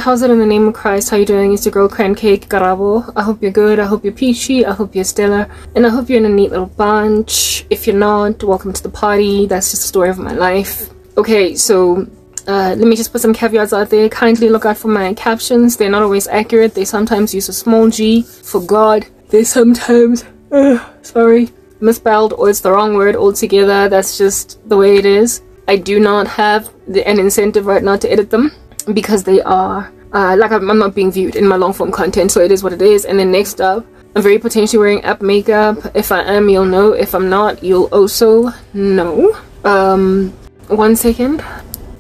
how's it in the name of Christ? How you doing? It's your girl Cake Karabo. I hope you're good. I hope you're peachy. I hope you're stellar. And I hope you're in a neat little bunch. If you're not, welcome to the party. That's just the story of my life. Okay, so let me just put some caveats out there. Kindly look out for my captions. They're not always accurate. They sometimes use a small g for God. They sometimes, sorry, misspelled, or it's the wrong word altogether. That's just the way it is. I do not have an incentive right now to edit them because they are like I'm not being viewed in my long form content, so it is what it is. And then next up, I'm very potentially wearing app makeup. If I am, you'll know. If I'm not, you'll also know. 1 second.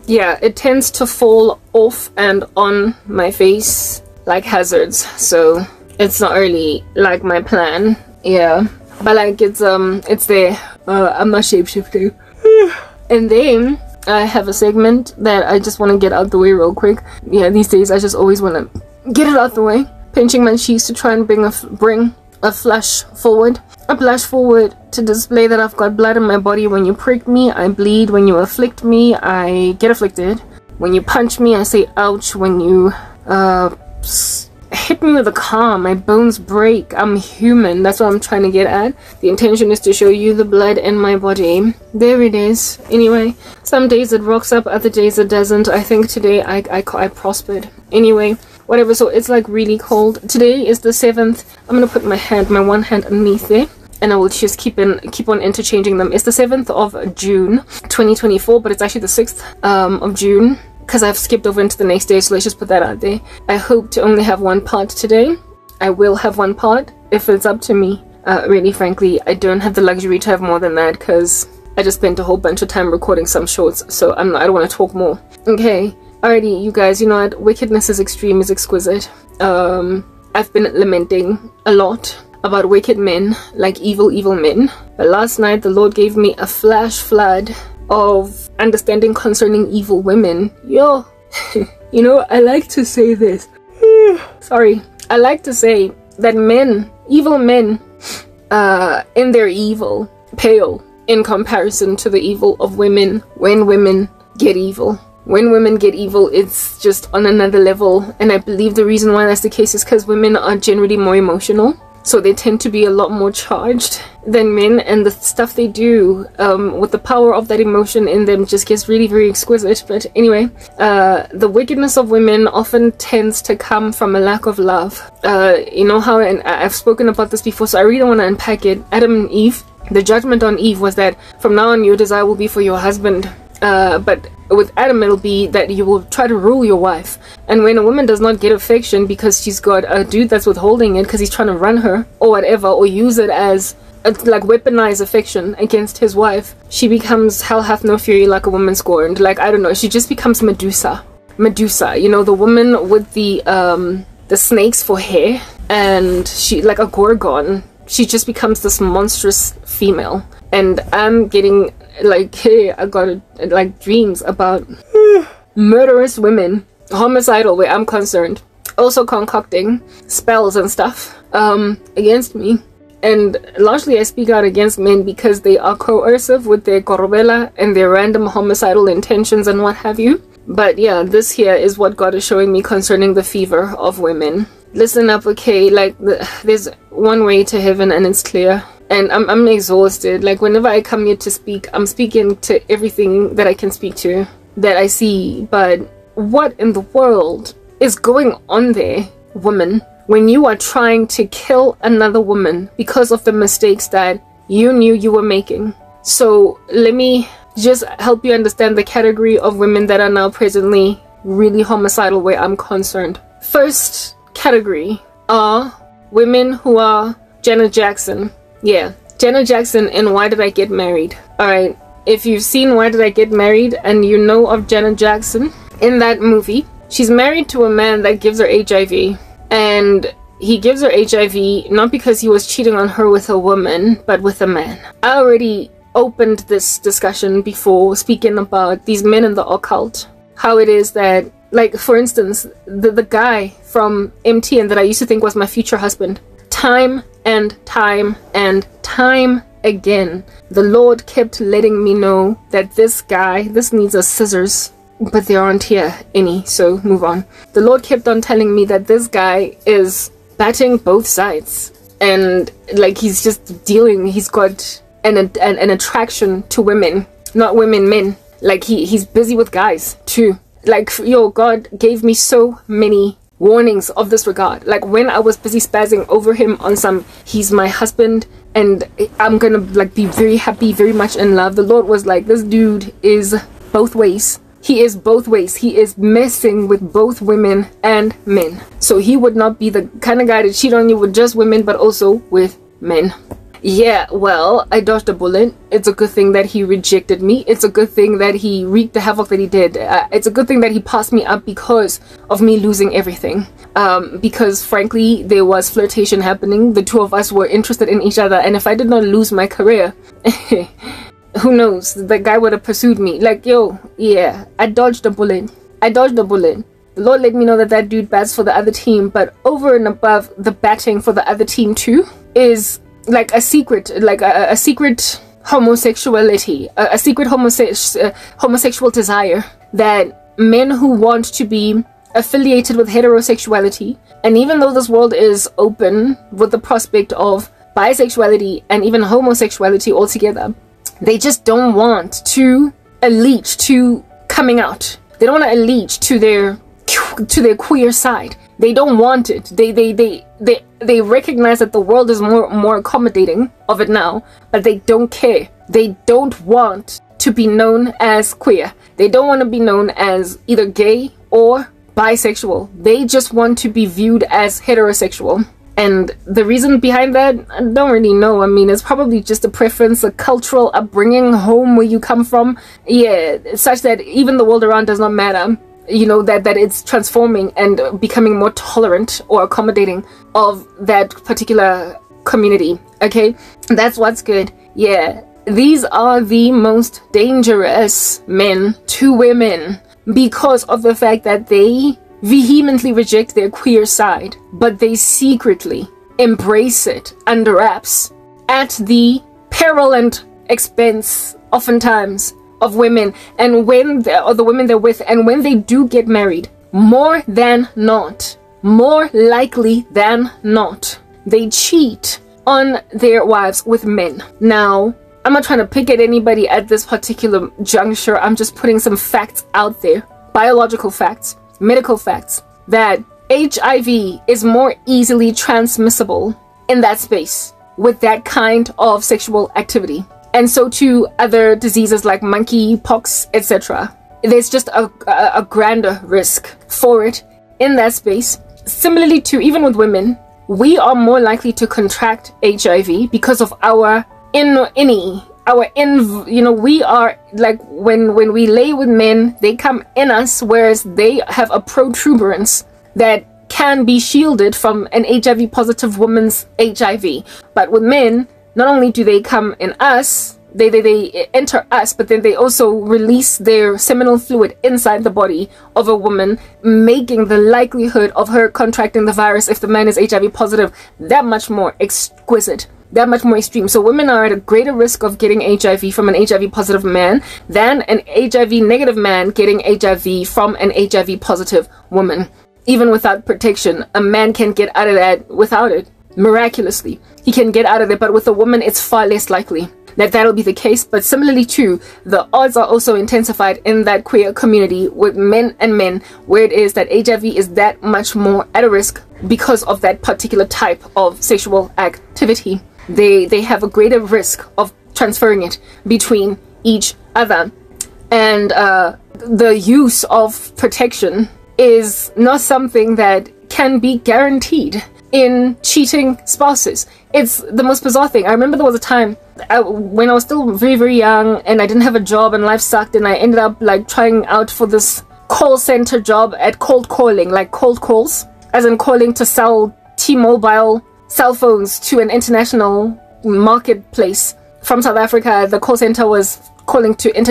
Yeah, it tends to fall off and on my face like hazards, so it's not really like my plan. Yeah, but like it's there. I'm not shapeshifting. And then I have a segment that I just want to get out the way real quick. Yeah, these days I just always want to get it out the way. Pinching my cheeks to try and bring a flash forward. A blush forward to display that I've got blood in my body. When you prick me, I bleed. When you afflict me, I get afflicted. When you punch me, I say ouch. When you hit me with a car, my bones break. I'm human. That's what I'm trying to get at. The intention is to show you the blood in my body. There it is. Anyway, some days it rocks up, other days it doesn't. I think today I prospered. Anyway, whatever. So it's like really cold. Today is the 7th. I'm gonna put my one hand underneath there, and I will just keep on interchanging them. It's the 7th of June 2024, but it's actually the 6th of June because I've skipped over into the next day, so let's just put that out there. I hope to only have one part today. I will have one part if it's up to me. Really frankly, I don't have the luxury to have more than that because I just spent a whole bunch of time recording some shorts, so I don't want to talk more. Okay, alrighty, you guys, you know what? Wickedness is extreme, is exquisite. I've been lamenting a lot about wicked men, like evil men, but last night the Lord gave me a flash flood of understanding concerning evil women. Yo, you know, I like to say this. Sorry, I like to say that men, evil men, in their evil, pale in comparison to the evil of women when women get evil. When women get evil, it's just on another level, and I believe the reason why that's the case is because women are generally more emotional. So they tend to be a lot more charged than men, and the stuff they do with the power of that emotion in them just gets really very exquisite. But anyway, the wickedness of women often tends to come from a lack of love. You know how, and I've spoken about this before, so I really don't want to unpack it. Adam and Eve, the judgment on Eve was that from now on your desire will be for your husband. But with Adam it'll be that you will try to rule your wife, and when a woman does not get affection because she's got a dude that's withholding it because he's trying to run her or whatever, or use it as like weaponize affection against his wife, she becomes hell hath no fury, like a woman scorned. Like, I don't know, she just becomes Medusa, you know, the woman with the snakes for hair, and she like a gorgon. She just becomes this monstrous female. And I'm getting like, hey, I got like dreams about murderous women, homicidal where I'm concerned, also concocting spells and stuff against me. And largely I speak out against men because they are coercive with their korobela and their random homicidal intentions and what have you. But yeah, this here is what God is showing me concerning the fever of women. Listen up, okay? Like, there's one way to heaven and it's clear. And I'm exhausted. Like, whenever I come here to speak, I'm speaking to everything that I can speak to, that I see. But what in the world is going on there, woman, when you are trying to kill another woman because of the mistakes that you knew you were making? So let me just help you understand the category of women that are now presently really homicidal where I'm concerned. First category are women who are Janet Jackson. Yeah, Janet Jackson in Why Did I Get Married? Alright, if you've seen Why Did I Get Married and you know of Janet Jackson, in that movie, she's married to a man that gives her HIV. And he gives her HIV not because he was cheating on her with a woman, but with a man. I already opened this discussion before speaking about these men in the occult. How it is that, like, for instance, the guy from MTN that I used to think was my future husband, time and time and time again, the Lord kept letting me know that this guy, this needs a scissors. but there aren't here any, so move on. The Lord kept on telling me that this guy is batting both sides, and like he's got an attraction to women, not women, men. Like he's busy with guys too. Like, yo, God gave me so many warnings of this regard. Like when I was busy spazzing over him on some, he's my husband and I'm gonna like be very happy, very much in love, the Lord was like, this dude is both ways. He is both ways. He is messing with both women and men. So he would not be the kind of guy to cheat on you with just women, but also with men. Yeah, well, I dodged a bullet. It's a good thing that he rejected me. It's a good thing that he wreaked the havoc that he did. It's a good thing that he passed me up because of me losing everything. Because frankly, there was flirtation happening. The two of us were interested in each other. And if I did not lose my career, who knows? The guy would have pursued me. Like, yo, yeah, I dodged a bullet. I dodged a bullet. The Lord let me know that that dude bats for the other team. But over and above the batting for the other team too is like a secret, like a secret homosexuality, a secret homosexual desire that men who want to be affiliated with heterosexuality, and even though this world is open with the prospect of bisexuality and even homosexuality altogether, they just don't want to allegiance to coming out. They don't want to allegiance to their queer side. They don't want it. They recognize that the world is more accommodating of it now, but they don't care. They don't want to be known as queer. They don't want to be known as either gay or bisexual. They just want to be viewed as heterosexual. And the reason behind that, I don't really know. I mean, it's probably just a preference, a cultural upbringing, home where you come from. Yeah, such that even the world around does not matter. You know, that it's transforming and becoming more tolerant or accommodating of that particular community. Okay, that's what's good. Yeah, these are the most dangerous men to women because of the fact that they vehemently reject their queer side, but they secretly embrace it under wraps at the peril and expense, oftentimes, of women, and when or the women they're with, and when they do get married, more likely than not, they cheat on their wives with men. Now, I'm not trying to pick at anybody at this particular juncture. I'm just putting some facts out there, biological facts, medical facts, that HIV is more easily transmissible in that space with that kind of sexual activity. And so too other diseases like monkeypox, etc. There's just a grander risk for it in that space. Similarly to even with women, we are more likely to contract HIV because of our we are like when we lay with men, they come in us, whereas they have a protuberance that can be shielded from an HIV positive woman's HIV. But with men, not only do they come in us, they enter us, but then they also release their seminal fluid inside the body of a woman, making the likelihood of her contracting the virus if the man is HIV positive that much more exquisite, that much more extreme. So women are at a greater risk of getting HIV from an HIV positive man than an HIV negative man getting HIV from an HIV positive woman. Even without protection, a man can get out of that without it. Miraculously, he can get out of it, but with a woman it's far less likely that that'll be the case. But similarly too, the odds are also intensified in that queer community with men and men, where it is that HIV is that much more at a risk because of that particular type of sexual activity. They have a greater risk of transferring it between each other, and the use of protection is not something that can be guaranteed in cheating spouses. It's the most bizarre thing. I remember there was a time when I was still very, very young and I didn't have a job and life sucked, and I ended up like trying out for this call center job at cold calling, like cold calls, as in calling to sell T-Mobile cell phones to an international marketplace from South Africa. The call center was calling to it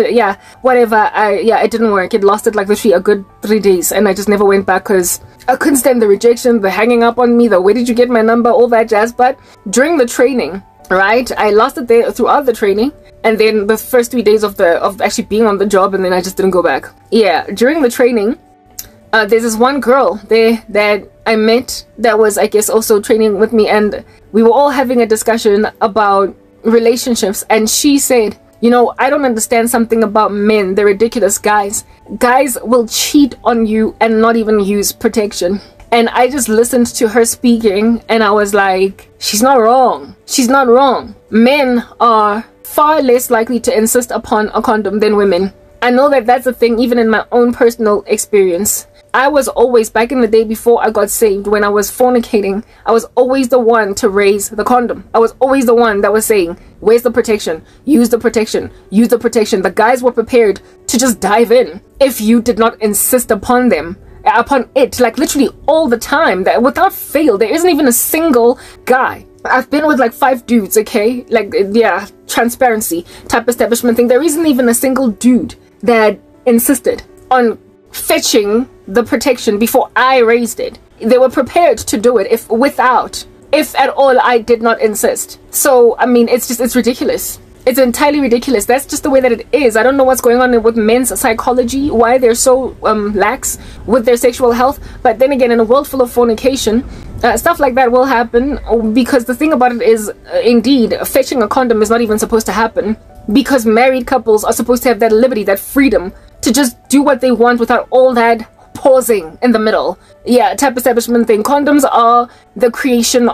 didn't work. It lasted like literally a good 3 days, and I just never went back because I couldn't stand the rejection, the hanging up on me, the where did you get my number, all that jazz. But during the training, right, I lasted there throughout the training, and then the first 3 days of actually being on the job, and then I just didn't go back. Yeah, during the training, there's this one girl there that I met that was, I guess, also training with me, and we were all having a discussion about relationships, and she said, you know, I don't understand something about men. They're ridiculous guys. Guys will cheat on you and not even use protection. And I just listened to her speaking, and I was like, she's not wrong. She's not wrong. Men are far less likely to insist upon a condom than women. I know that that's a thing even in my own personal experience. I was always, back in the day before I got saved, when I was fornicating, I was always the one to raise the condom. I was always the one that was saying, where's the protection? Use the protection. Use the protection. The guys were prepared to just dive in if you did not insist upon them. Upon it, like literally all the time, that without fail. There isn't even a single guy. I've been with like 5 dudes, okay? Like, yeah, transparency type establishment thing. There isn't even a single dude that insisted on fetching the protection before I raised it. They were prepared to do it if at all I did not insist. So I mean, it's ridiculous. It's entirely ridiculous. That's just the way that it is. I don't know what's going on with men's psychology, why they're so lax with their sexual health. But then again, in a world full of fornication, stuff like that will happen, because the thing about it is, indeed, fetching a condom is not even supposed to happen, because married couples are supposed to have that liberty, that freedom to just do what they want without all that pausing in the middle. Yeah, type establishment thing. Condoms are the creation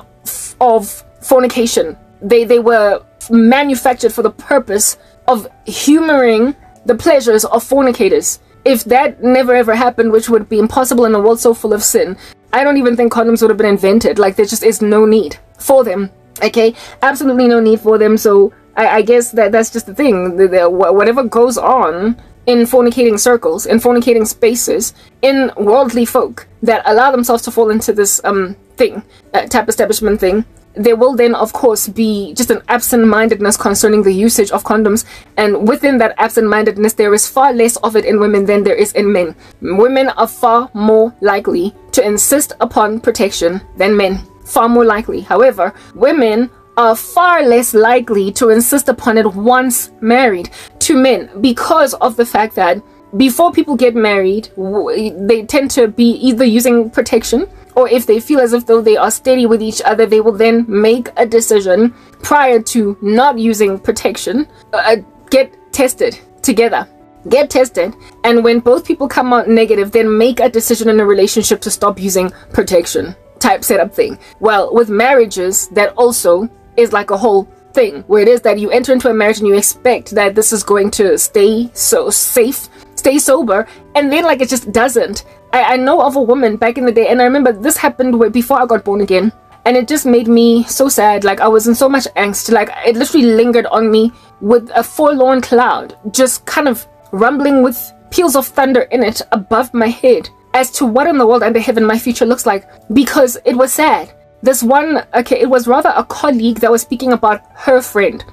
of fornication. They were manufactured for the purpose of humoring the pleasures of fornicators. If that never ever happened, which would be impossible in a world so full of sin, I don't even think condoms would have been invented. Like, there just is no need for them. Okay, absolutely no need for them. So I guess that's just the thing. Whatever goes on in fornicating circles, in fornicating spaces, in worldly folk that allow themselves to fall into this type establishment thing, there will then of course be just an absent-mindedness concerning the usage of condoms, and within that absent-mindedness there is far less of it in women than there is in men. Women are far more likely to insist upon protection than men. Far more likely. However, women are far less likely to insist upon it once married to men, because of the fact that before people get married, they tend to be either using protection, or if they feel as if though they are steady with each other, they will then make a decision prior to not using protection, get tested together. Get tested, and when both people come out negative, then make a decision in a relationship to stop using protection type setup thing. Well, with marriages, that also is like a whole thing where it is that you enter into a marriage and you expect that this is going to stay so safe, stay sober, and then like it just doesn't. I know of a woman back in the day, and I remember this happened before I got born again, and it just made me so sad. Like, I was in so much angst. Like, it literally lingered on me with a forlorn cloud just kind of rumbling with peals of thunder in it above my head as to what in the world under heaven my future looks like, because it was sad. This one, okay, it was rather a colleague that was speaking about her friend,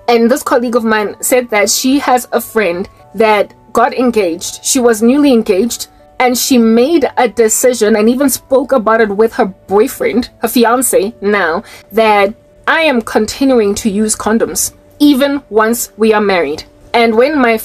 and this colleague of mine said that she has a friend that got engaged. She was newly engaged, and she made a decision and even spoke about it with her boyfriend, her fiance now, that I am continuing to use condoms even once we are married. And when my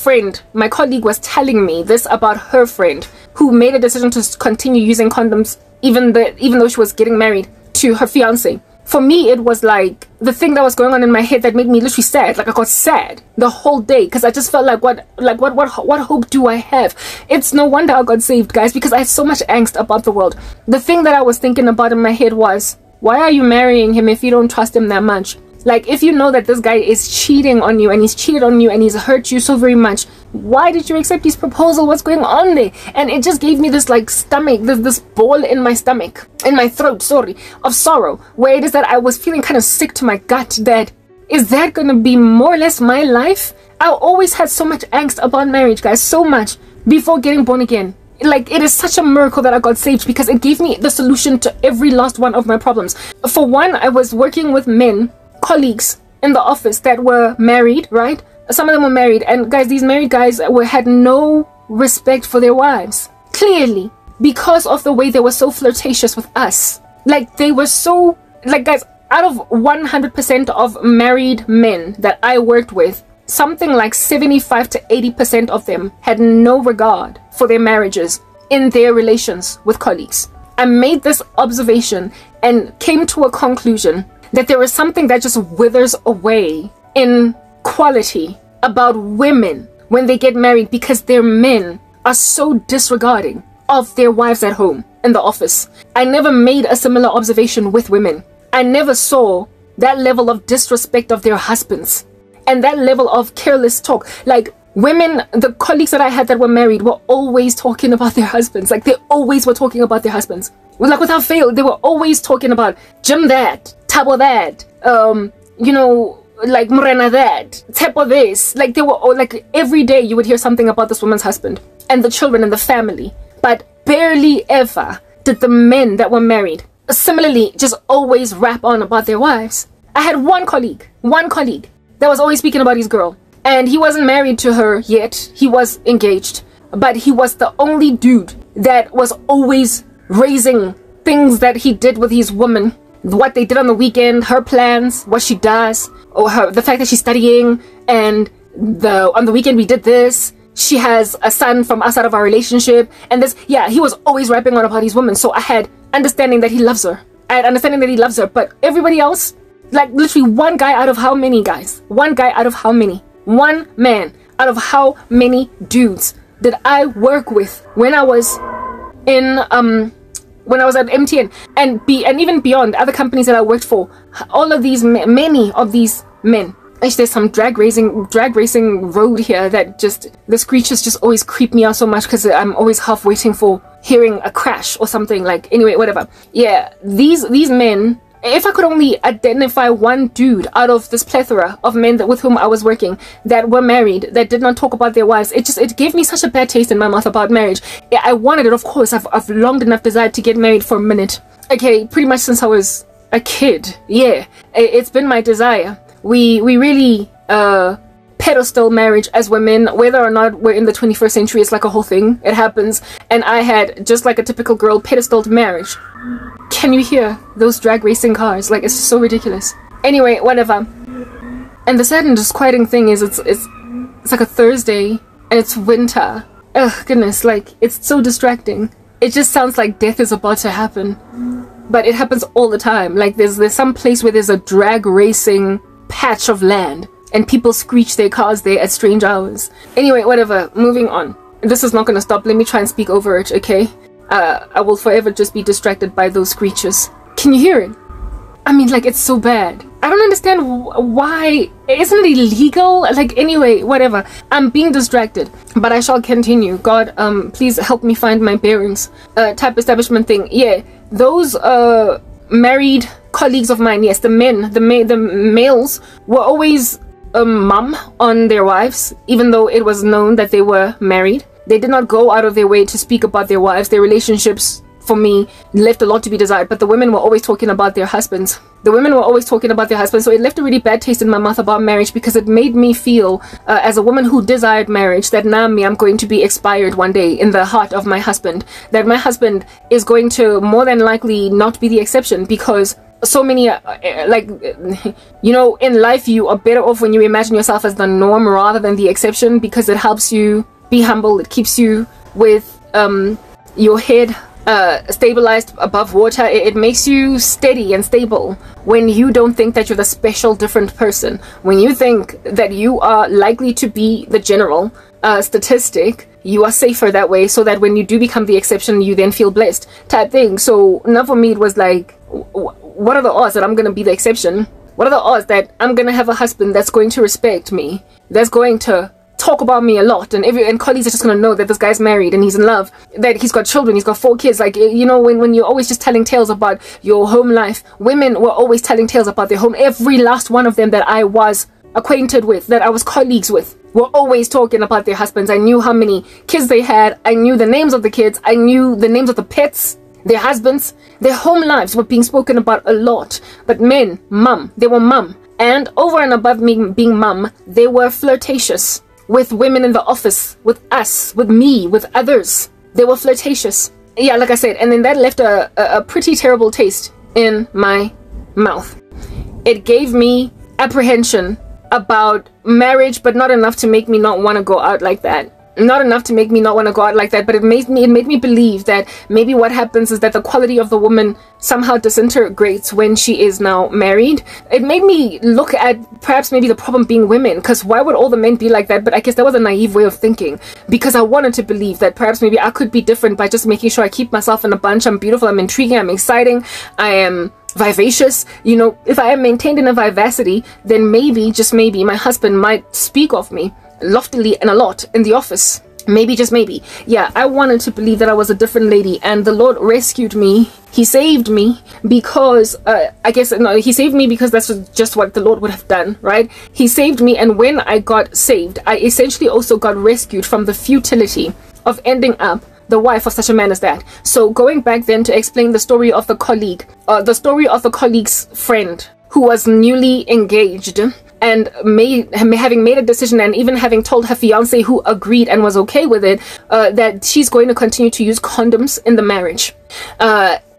colleague was telling me this about her friend who made a decision to continue using condoms even though she was getting married to her fiance, for me it was like the thing that was going on in my head that made me literally sad. Like, I got sad the whole day because I just felt like what hope do I have? It's no wonder I got saved, guys, because I had so much angst about the world. The thing that I was thinking about in my head was, why are you marrying him if you don't trust him that much? Like, if you know that this guy is cheating on you and he's cheated on you and he's hurt you so very much, why did you accept his proposal? What's going on there? And it just gave me this like stomach, this ball in my stomach, in my throat, sorry, of sorrow, where it is that I was feeling kind of sick to my gut. That is that gonna be more or less my life? I always had so much angst about marriage, guys, so much before getting born again. Like, it is such a miracle that I got saved, because it gave me the solution to every last one of my problems. For one, I was working with men, colleagues in the office that were married, right? Some of them were married, and guys, these married guys had no respect for their wives, clearly, because of the way they were so flirtatious with us. Like, they were so, like, guys, out of 100% of married men that I worked with, something like 75 to 80% of them had no regard for their marriages in their relations with colleagues. I made this observation and came to a conclusion that there is something that just withers away in quality about women when they get married, because their men are so disregarding of their wives at home, in the office. I never made a similar observation with women. I never saw that level of disrespect of their husbands and that level of careless talk. Like, women, the colleagues that I had that were married were always talking about their husbands. Like, they always were talking about their husbands. Like, without fail, they were always talking about Jim that, Tabo that, you know, like Morena that, Tepo this. Like, they were all, like, every day you would hear something about this woman's husband and the children and the family. But barely ever did the men that were married similarly just always rap on about their wives. I had one colleague that was always speaking about his girl, and he wasn't married to her yet. He was engaged, but he was the only dude that was always raising things that he did with his woman, what they did on the weekend, her plans, what she does, or the fact that she's studying, and on the weekend we did this. She has a son from outside of our relationship, and this. Yeah, he was always rapping on about his woman. So I had understanding that he loves her. I had understanding that he loves her, but everybody else, like literally one guy out of how many guys? One guy out of how many? One man out of how many dudes did I work with when I was in when I was at MTN and even beyond other companies that I worked for? All of these, many of these men. Actually, there's some drag racing road here that just, the screeches just always creep me out so much, because I'm always half waiting for hearing a crash or something. Like, anyway, whatever. Yeah, these men, if I could only identify one dude out of this plethora of men with whom I was working that were married, that did not talk about their wives, it gave me such a bad taste in my mouth about marriage. Yeah, I wanted it, of course. I've long enough desired to get married for a minute. Okay, pretty much since I was a kid. Yeah, it's been my desire. We really pedestal marriage as women, whether or not we're in the 21st century. It's like a whole thing. It happens. And I had, just like a typical girl, pedestaled marriage. Can you hear those drag racing cars? Like, it's so ridiculous. Anyway, whatever. And the sad and disquieting thing is it's like a Thursday and it's winter. Ugh, goodness, like, it's so distracting. It just sounds like death is about to happen. But it happens all the time. Like, there's some place where there's a drag racing patch of land and people screech their cars there at strange hours. Anyway, whatever, moving on. This is not gonna stop. Let me try and speak over it, okay? I will forever just be distracted by those screeches. Can you hear it? I mean, like, it's so bad. I don't understand why. Isn't it illegal? Like, anyway, whatever. I'm being distracted, but I shall continue. God, please help me find my bearings. Type establishment thing. Yeah, those married colleagues of mine, yes, the males were always mum on their wives, even though it was known that they were married. They did not go out of their way to speak about their wives. Their relationships, for me, left a lot to be desired, but the women were always talking about their husbands. So it left a really bad taste in my mouth about marriage, because it made me feel, as a woman who desired marriage, that now I'm going to be expired one day in the heart of my husband. That my husband is going to more than likely not be the exception, because so many, like, you know, in life you are better off when you imagine yourself as the norm rather than the exception, because it helps you be humble. It keeps you with your head stabilized above water. It makes you steady and stable when you don't think that you're the special different person, when you think that you are likely to be the general statistic. You are safer that way, so that when you do become the exception, you then feel blessed, type thing. So now for me it was like, what are the odds that I'm gonna be the exception? What are the odds that I'm gonna have a husband that's going to respect me, that's going to talk about me a lot, and colleagues are just gonna know that this guy's married and he's in love, that he's got children, he's got 4 kids. Like, you know, when you're always just telling tales about your home life, women were always telling tales about their home. Every last one of them that I was acquainted with, that I was colleagues with, were always talking about their husbands. I knew how many kids they had. I knew the names of the kids. I knew the names of the pets. Their husbands, their home lives were being spoken about a lot. But men, mum, they were mum. And over and above me being mum, they were flirtatious with women in the office, with us, with me, with others. They were flirtatious. Yeah, like I said, and then that left a pretty terrible taste in my mouth. It gave me apprehension about marriage, but not enough to make me not want to go out like that. Not enough to make me not want to go out like that, but it made me believe that maybe what happens is that the quality of the woman somehow disintegrates when she is now married. It made me look at perhaps maybe the problem being women, because why would all the men be like that? But I guess that was a naive way of thinking, because I wanted to believe that perhaps maybe I could be different by just making sure I keep myself in a bunch. I'm beautiful, I'm intriguing, I'm exciting, I am vivacious. You know, if I am maintained in a vivacity, then maybe, just maybe, my husband might speak of me loftily and a lot in the office. Maybe, just maybe. Yeah, I wanted to believe that I was a different lady, and the Lord rescued me. He saved me because I guess no, he saved me because that's just what the Lord would have done, right? He saved me, and when I got saved, I essentially also got rescued from the futility of ending up the wife of such a man as that. So going back then to explain the story of the colleague, the story of the colleague's friend who was newly engaged and having made a decision, and even having told her fiance, who agreed and was okay with it, that she's going to continue to use condoms in the marriage,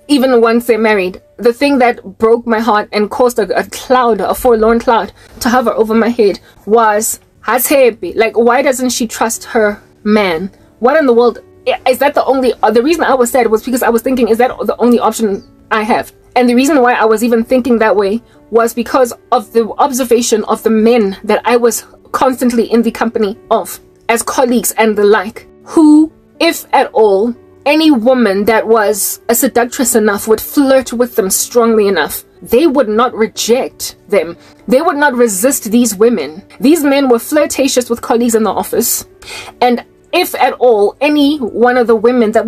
even once they're married. The thing that broke my heart and caused a forlorn cloud to hover over my head was, like, why doesn't she trust her man? What in the world? Is that the only, the reason I was sad was because I was thinking, is that the only option I have? And the reason why I was even thinking that way was because of the observation of the men that I was constantly in the company of, as colleagues and the like, who, if at all, any woman that was a seductress enough would flirt with them strongly enough, they would not reject them. They would not resist these women. These men were flirtatious with colleagues in the office, and if at all, any one of the women that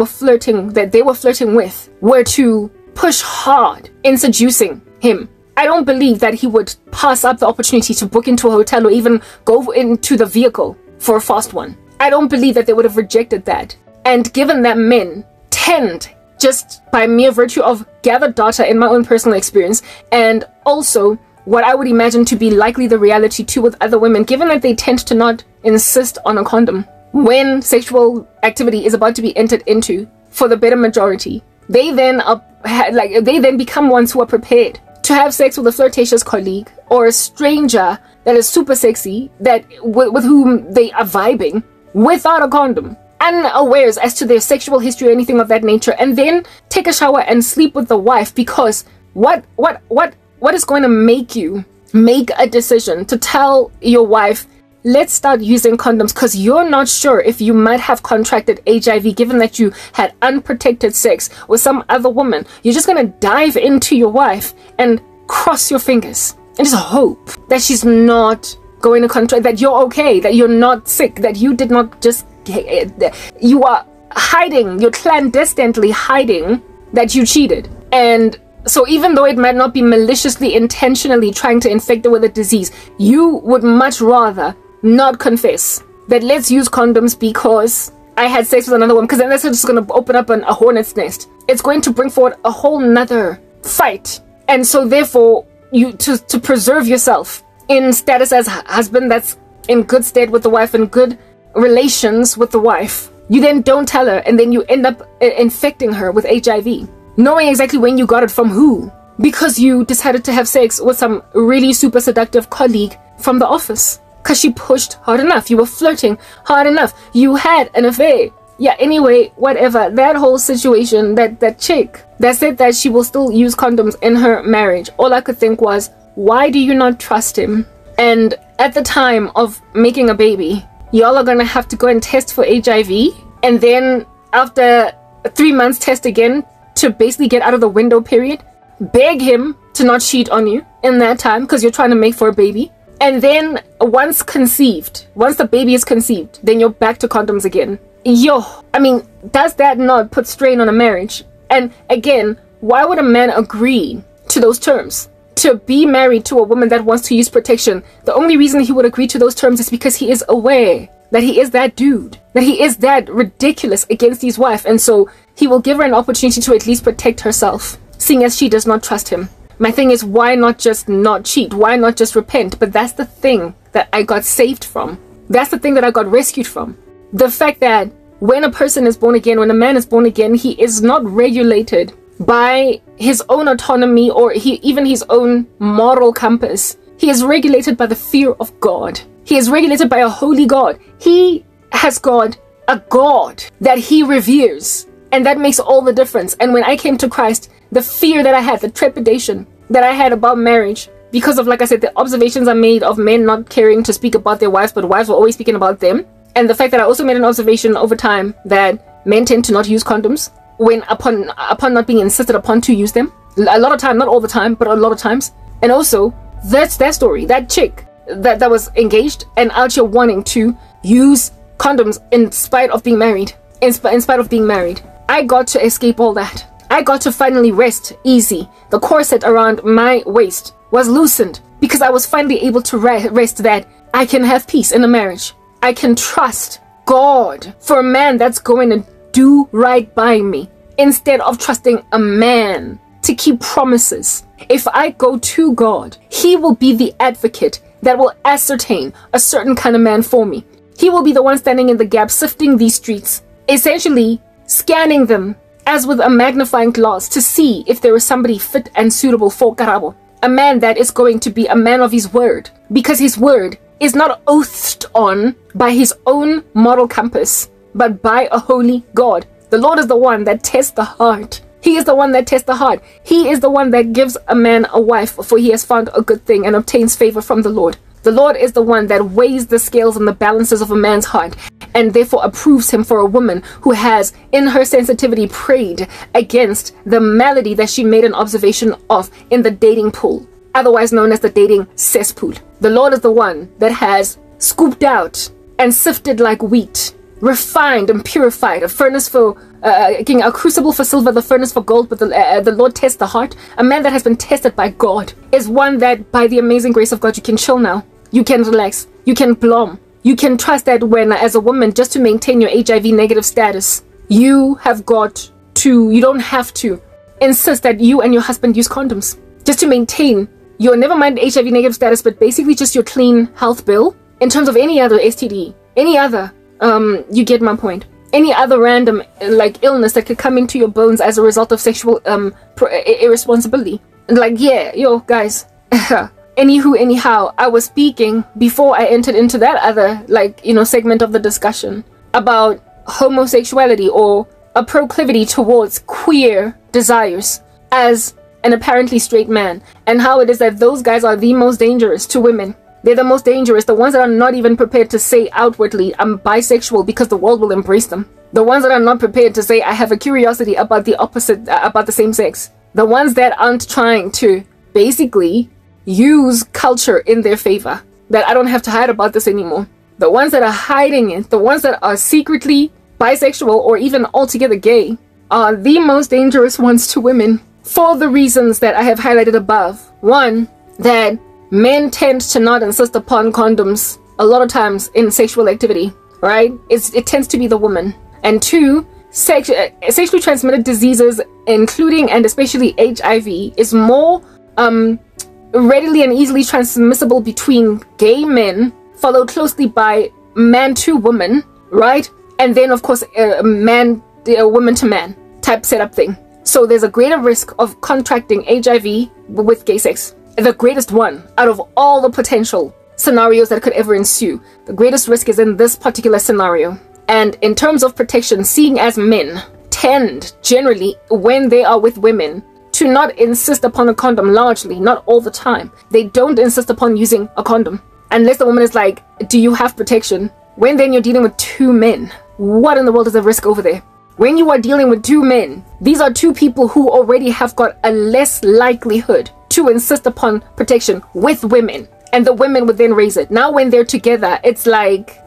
they were flirting with were to push hard in seducing him, I don't believe that he would pass up the opportunity to book into a hotel or even go into the vehicle for a fast one. I don't believe that they would have rejected that. And given that men tend, just by mere virtue of gathered data in my own personal experience, and also what I would imagine to be likely the reality too with other women, given that they tend to not insist on a condom when sexual activity is about to be entered into for the better majority, they then become ones who are prepared to have sex with a flirtatious colleague or a stranger that is super sexy, that with whom they are vibing without a condom, unawares as to their sexual history or anything of that nature, and then take a shower and sleep with the wife. Because what is going to make you make a decision to tell your wife, let's start using condoms, because you're not sure if you might have contracted HIV, given that you had unprotected sex with some other woman? You're just going to dive into your wife and cross your fingers and just hope that she's not going to contract, that you're okay, that you're not sick, that you did not just, you are hiding, you're clandestinely hiding that you cheated. And so even though it might not be maliciously, intentionally trying to infect her with a disease, you would much rather not confess that let's use condoms because I had sex with another woman, because then that's just going to open up a hornet's nest. It's going to bring forward a whole nother fight. And so therefore, you to preserve yourself in status as husband that's in good stead with the wife and good relations with the wife, you then don't tell her, and then you end up infecting her with HIV, knowing exactly when you got it from who, because you decided to have sex with some really super seductive colleague from the office. Because she pushed hard enough. You were flirting hard enough. You had an affair. Yeah, anyway, whatever. That whole situation, that chick that said that she will still use condoms in her marriage, all I could think was, why do you not trust him? And at the time of making a baby, y'all are gonna have to go and test for HIV, and then after 3 months test again to basically get out of the window period, beg him to not cheat on you in that time because you're trying to make for a baby. And then once the baby is conceived, then you're back to condoms again. Yo, I mean, does that not put strain on a marriage? And again, why would a man agree to those terms? To be married to a woman that wants to use protection, the only reason he would agree to those terms is because he is aware that he is that dude, that he is that ridiculous against his wife, and so he will give her an opportunity to at least protect herself, seeing as she does not trust him. My thing is, why not just not cheat? Why not just repent? But that's the thing that I got saved from. That's the thing that I got rescued from. The fact that when a person is born again, when a man is born again, he is not regulated by his own autonomy or even his own moral compass He is regulated by the fear of God. He is regulated by a holy God. He has got a God that he reveres. And that makes all the difference. And when I came to Christ, the fear that I had, the trepidation that I had about marriage, because of, like I said, the observations I made of men not caring to speak about their wives, but wives were always speaking about them. And the fact that I also made an observation over time that men tend to not use condoms when upon not being insisted upon to use them. A lot of time, not all the time, but a lot of times. And also, that's that story, that chick that was engaged and out here wanting to use condoms in spite of being married. In spite of being married. I got to escape all that. I got to finally rest easy. The corset around my waist was loosened because I was finally able to rest that I can have peace in a marriage. I can trust God for a man that's going to do right by me instead of trusting a man to keep promises. If I go to God, he will be the advocate that will ascertain a certain kind of man for me. He will be the one standing in the gap, sifting these streets, essentially scanning them as with a magnifying glass to see if there is somebody fit and suitable for Karabo. A man that is going to be a man of his word, because his word is not oathed on by his own moral compass, but by a holy God. The Lord is the one that tests the heart. He is the one that tests the heart. He is the one that gives a man a wife, for he has found a good thing and obtains favor from the Lord. The Lord is the one that weighs the scales and the balances of a man's heart, and therefore approves him for a woman who has, in her sensitivity, prayed against the malady that she made an observation of in the dating pool, otherwise known as the dating cesspool. The Lord is the one that has scooped out and sifted like wheat, refined and purified, a furnace for a crucible for silver, the furnace for gold, but the Lord tests the heart. A man that has been tested by God is one that, by the amazing grace of God, you can chill now. You can relax. You can blom. You can trust that when, as a woman, just to maintain your HIV negative status, you don't have to insist that you and your husband use condoms. Just to maintain your, never mind HIV negative status, but basically just your clean health bill in terms of any other STD, any other, you get my point. Any other random, like, illness that could come into your bones as a result of sexual, irresponsibility. Like, yeah, yo, guys. Anywho, anyhow, I was speaking before I entered into that other, like, segment of the discussion about homosexuality or a proclivity towards queer desires as an apparently straight man, and how it is that those guys are the most dangerous to women. They're the most dangerous, the ones that are not even prepared to say outwardly, I'm bisexual, because the world will embrace them. The ones that are not prepared to say, I have a curiosity about the opposite, about the same sex. The ones that aren't trying to basically use culture in their favor, that I don't have to hide about this anymore. The ones that are hiding it, the ones that are secretly bisexual or even altogether gay, are the most dangerous ones to women for the reasons that I have highlighted above. One, that men tend to not insist upon condoms a lot of times in sexual activity, right? It tends to be the woman. And two, sexually transmitted diseases, including and especially HIV, is more readily and easily transmissible between gay men, followed closely by man to woman, right? And then, of course, woman to man type setup thing. So there's a greater risk of contracting HIV with gay sex. The greatest one out of all the potential scenarios that could ever ensue. The greatest risk is in this particular scenario. And in terms of protection, seeing as men tend generally, when they are with women, to not insist upon a condom largely, not all the time. They don't insist upon using a condom. Unless the woman is like, do you have protection? When then you're dealing with two men, what in the world is the risk over there? When you are dealing with two men, these are two people who already have got a less likelihood to insist upon protection with women. And the women would then raise it. Now when they're together, it's like,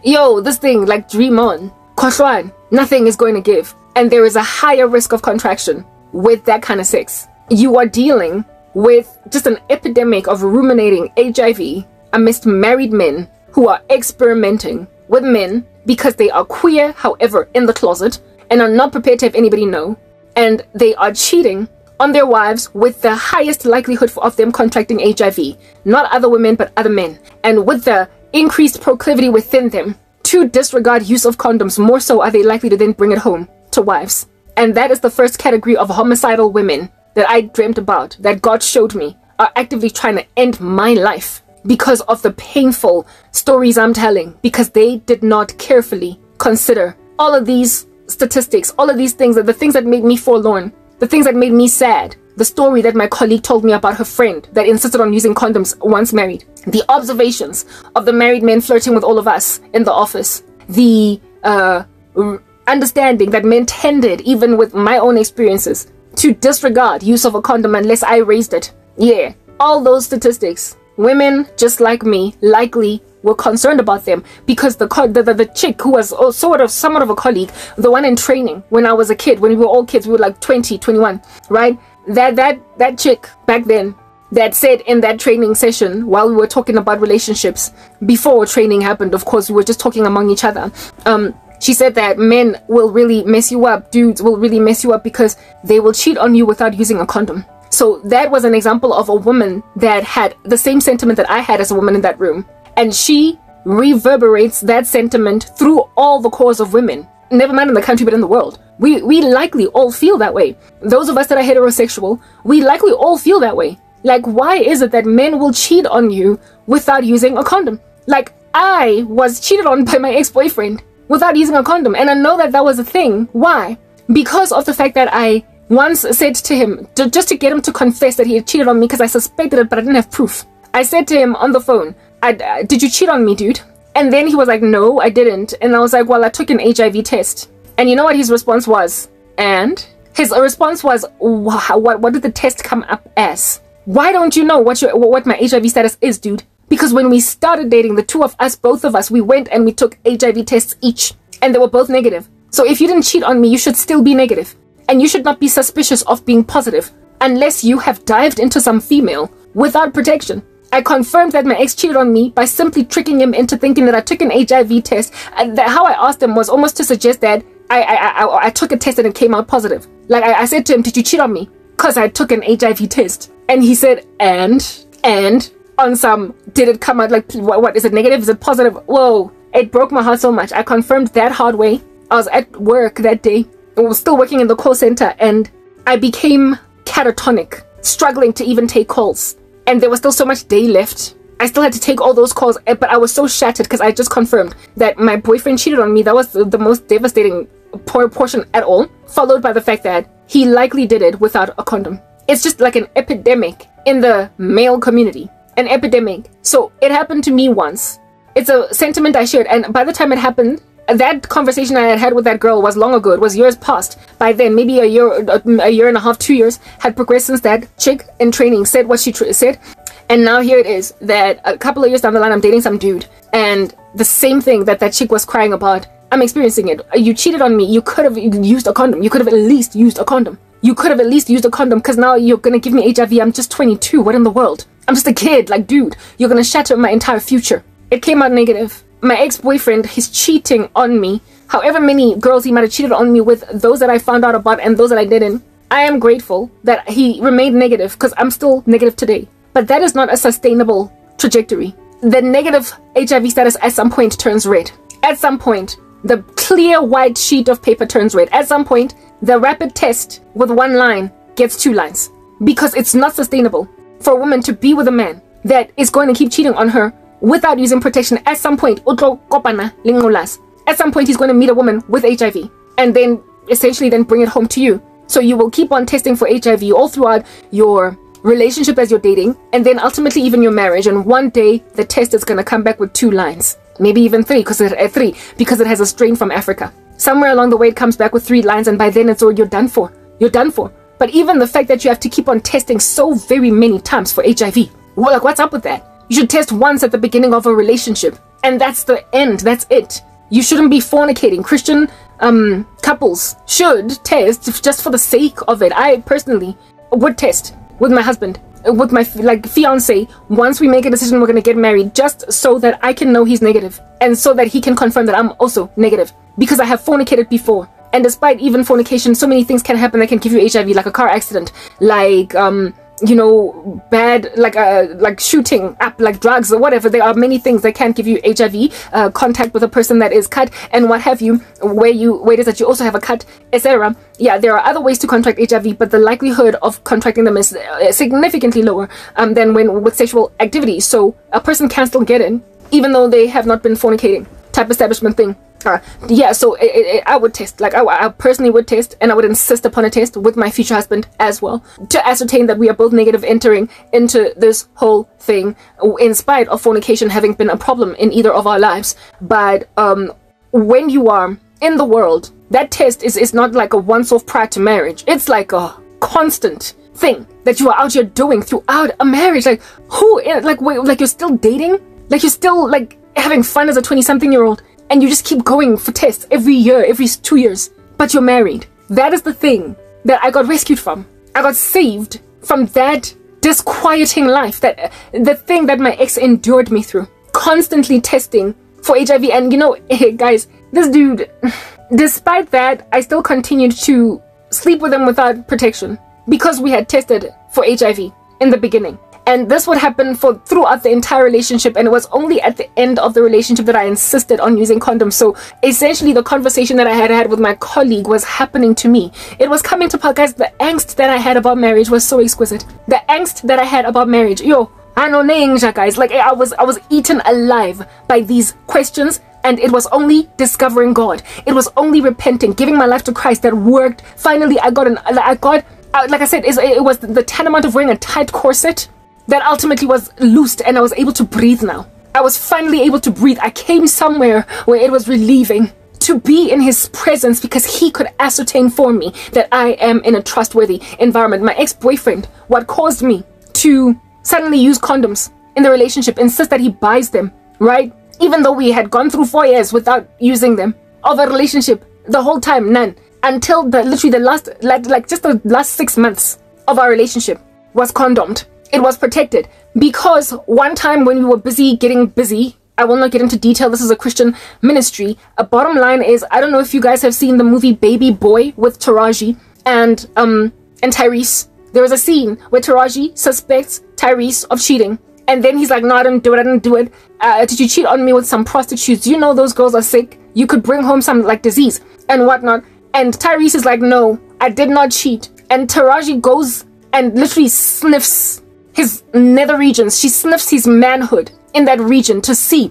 yo, this thing, like, dream on. Koshwan, nothing is going to give. And there is a higher risk of contraction with that kind of sex. You are dealing with just an epidemic of ruminating HIV amidst married men who are experimenting with men because they are queer, however, in the closet, and are not prepared to have anybody know. And they are cheating on their wives with the highest likelihood of them contracting HIV. Not other women, but other men. And with the increased proclivity within them to disregard use of condoms, more so are they likely to then bring it home to wives. And that is the first category of homicidal women that I dreamt about, that God showed me are actively trying to end my life because of the painful stories I'm telling, because they did not carefully consider all of these statistics, all of these things, the things that made me forlorn, the things that made me sad, the story that my colleague told me about her friend that insisted on using condoms once married, the observations of the married men flirting with all of us in the office, the understanding that men tended, even with my own experiences, to disregard use of a condom unless I raised it. Yeah, all those statistics. Women just like me likely were concerned about them because the chick who was somewhat of a colleague, the one in training when I was a kid, when we were all kids, we were like 20, 21, right? That chick back then that said in that training session, while we were talking about relationships, before training happened, of course, we were just talking among each other. She said that men will really mess you up, dudes will really mess you up because they will cheat on you without using a condom. So that was an example of a woman that had the same sentiment that I had as a woman in that room. And she reverberates that sentiment through all the cores of women, never mind in the country, but in the world. We likely all feel that way. Those of us that are heterosexual, we likely all feel that way. Like, why is it that men will cheat on you without using a condom? Like, I was cheated on by my ex-boyfriend without using a condom. And I know that that was a thing. Why? Because of the fact that I once said to him, just to get him to confess that he had cheated on me because I suspected it, but I didn't have proof. I said to him on the phone, did you cheat on me, dude? And then he was like, no, I didn't. And I was like, well, I took an HIV test. And you know what his response was? And his response was, what did the test come up as? Why don't you know what my HIV status is, dude? Because when we started dating, the two of us, both of us, we went and we took HIV tests each. And they were both negative. So if you didn't cheat on me, you should still be negative. And you should not be suspicious of being positive unless you have dived into some female without protection. I confirmed that my ex cheated on me by simply tricking him into thinking that I took an HIV test. And how I asked him was almost to suggest that I took a test and it came out positive. Like I said to him, did you cheat on me? Because I took an HIV test. And he said, and on some, did it come out like, what is it negative? Is it positive? Whoa, it broke my heart so much. I confirmed that hard way. I was at work that day. I was still working in the call center and I became catatonic, struggling to even take calls. And there was still so much day left. I still had to take all those calls, but I was so shattered because I just confirmed that my boyfriend cheated on me. That was the most devastating portion at all, followed by the fact that he likely did it without a condom. It's just like an epidemic in the male community, an epidemic. So it happened to me once. It's a sentiment I shared, and by the time it happened, that conversation I had with that girl was long ago. It was years past. By then, maybe a year and a half, 2 years had progressed since that chick in training said what she said. And now here it is that a couple of years down the line, I'm dating some dude. And the same thing that chick was crying about, I'm experiencing it. You cheated on me. You could have used a condom. You could have at least used a condom. You could have at least used a condom because now you're going to give me HIV. I'm just 22. What in the world? I'm just a kid. Like, dude, you're going to shatter my entire future. It came out negative. My ex-boyfriend, he's cheating on me. However many girls he might have cheated on me with, those that I found out about and those that I didn't, I am grateful that he remained negative because I'm still negative today. But that is not a sustainable trajectory. The negative HIV status at some point turns red. At some point, the clear white sheet of paper turns red. At some point, the rapid test with 1 line gets 2 lines. Because it's not sustainable for a woman to be with a man that is going to keep cheating on her without using protection. At some point, at some point he's going to meet a woman with HIV and then essentially then bring it home to you. So you will keep on testing for HIV all throughout your relationship as you're dating, and then ultimately even your marriage, and one day the test is going to come back with 2 lines, maybe even 3 because it has a strain from Africa. Somewhere along the way it comes back with 3 lines, and by then it's all you're done for. You're done for. But even the fact that you have to keep on testing so very many times for HIV, well, like, what's up with that? You should test once at the beginning of a relationship, and that's the end. That's it. You shouldn't be fornicating. Christian couples should test just for the sake of it. I personally would test with my husband, with my fiance, once we make a decision we're going to get married, just so that I can know he's negative and so that he can confirm that I'm also negative, because I have fornicated before. And despite even fornication, so many things can happen that can give you HIV, like a car accident, like you know, bad, like shooting up, like drugs or whatever. There are many things that can give you HIV, contact with a person that is cut and what have you, where it is that you also have a cut, etc. Yeah, there are other ways to contract HIV, but the likelihood of contracting them is significantly lower than when with sexual activity. So a person can still get in, even though they have not been fornicating, type establishment thing. Yeah, so I would test, like I personally would test, and I would insist upon a test with my future husband as well, to ascertain that we are both negative entering into this whole thing, in spite of fornication having been a problem in either of our lives. But when you are in the world, that test is not like a once-off prior to marriage. It's like a constant thing that you are out here doing throughout a marriage. Like like you're still dating, like you're still like having fun as a 20-something-year-old, and you just keep going for tests every year, every 2 years, but you're married. That is the thing that I got rescued from. I got saved from that disquieting life, that the thing that my ex endured me through, constantly testing for HIV. And you know, guys, this dude, despite that, I still continued to sleep with him without protection because we had tested for HIV in the beginning. And this would happen throughout the entire relationship, and it was only at the end of the relationship that I insisted on using condoms. So essentially the conversation that I had with my colleague was happening to me. It was coming to pass, guys. The angst that I had about marriage was so exquisite. The angst that I had about marriage, I know guys, like I was eaten alive by these questions. And it was only discovering God. It was only repenting, giving my life to Christ that worked. Finally, like I said, it was the tantamount of wearing a tight corset that ultimately was loosed, and I was able to breathe now. I was finally able to breathe. I came somewhere where it was relieving to be in his presence, because he could ascertain for me that I am in a trustworthy environment. My ex-boyfriend, what caused me to suddenly use condoms in the relationship, insist that he buys them, right? Even though we had gone through 4 years without using them of a relationship, the whole time, none. Until literally the last 6 months of our relationship was condomed. It was protected because one time when we were getting busy, I will not get into detail. This is a Christian ministry. A bottom line is, I don't know if you guys have seen the movie Baby Boy with Taraji and Tyrese. There is a scene where Taraji suspects Tyrese of cheating. And then he's like, no, I didn't do it. Did you cheat on me with some prostitutes? You know those girls are sick. You could bring home some like disease and whatnot. And Tyrese is like, no, I did not cheat. And Taraji goes and literally sniffs his nether regions. She sniffs his manhood in that region to see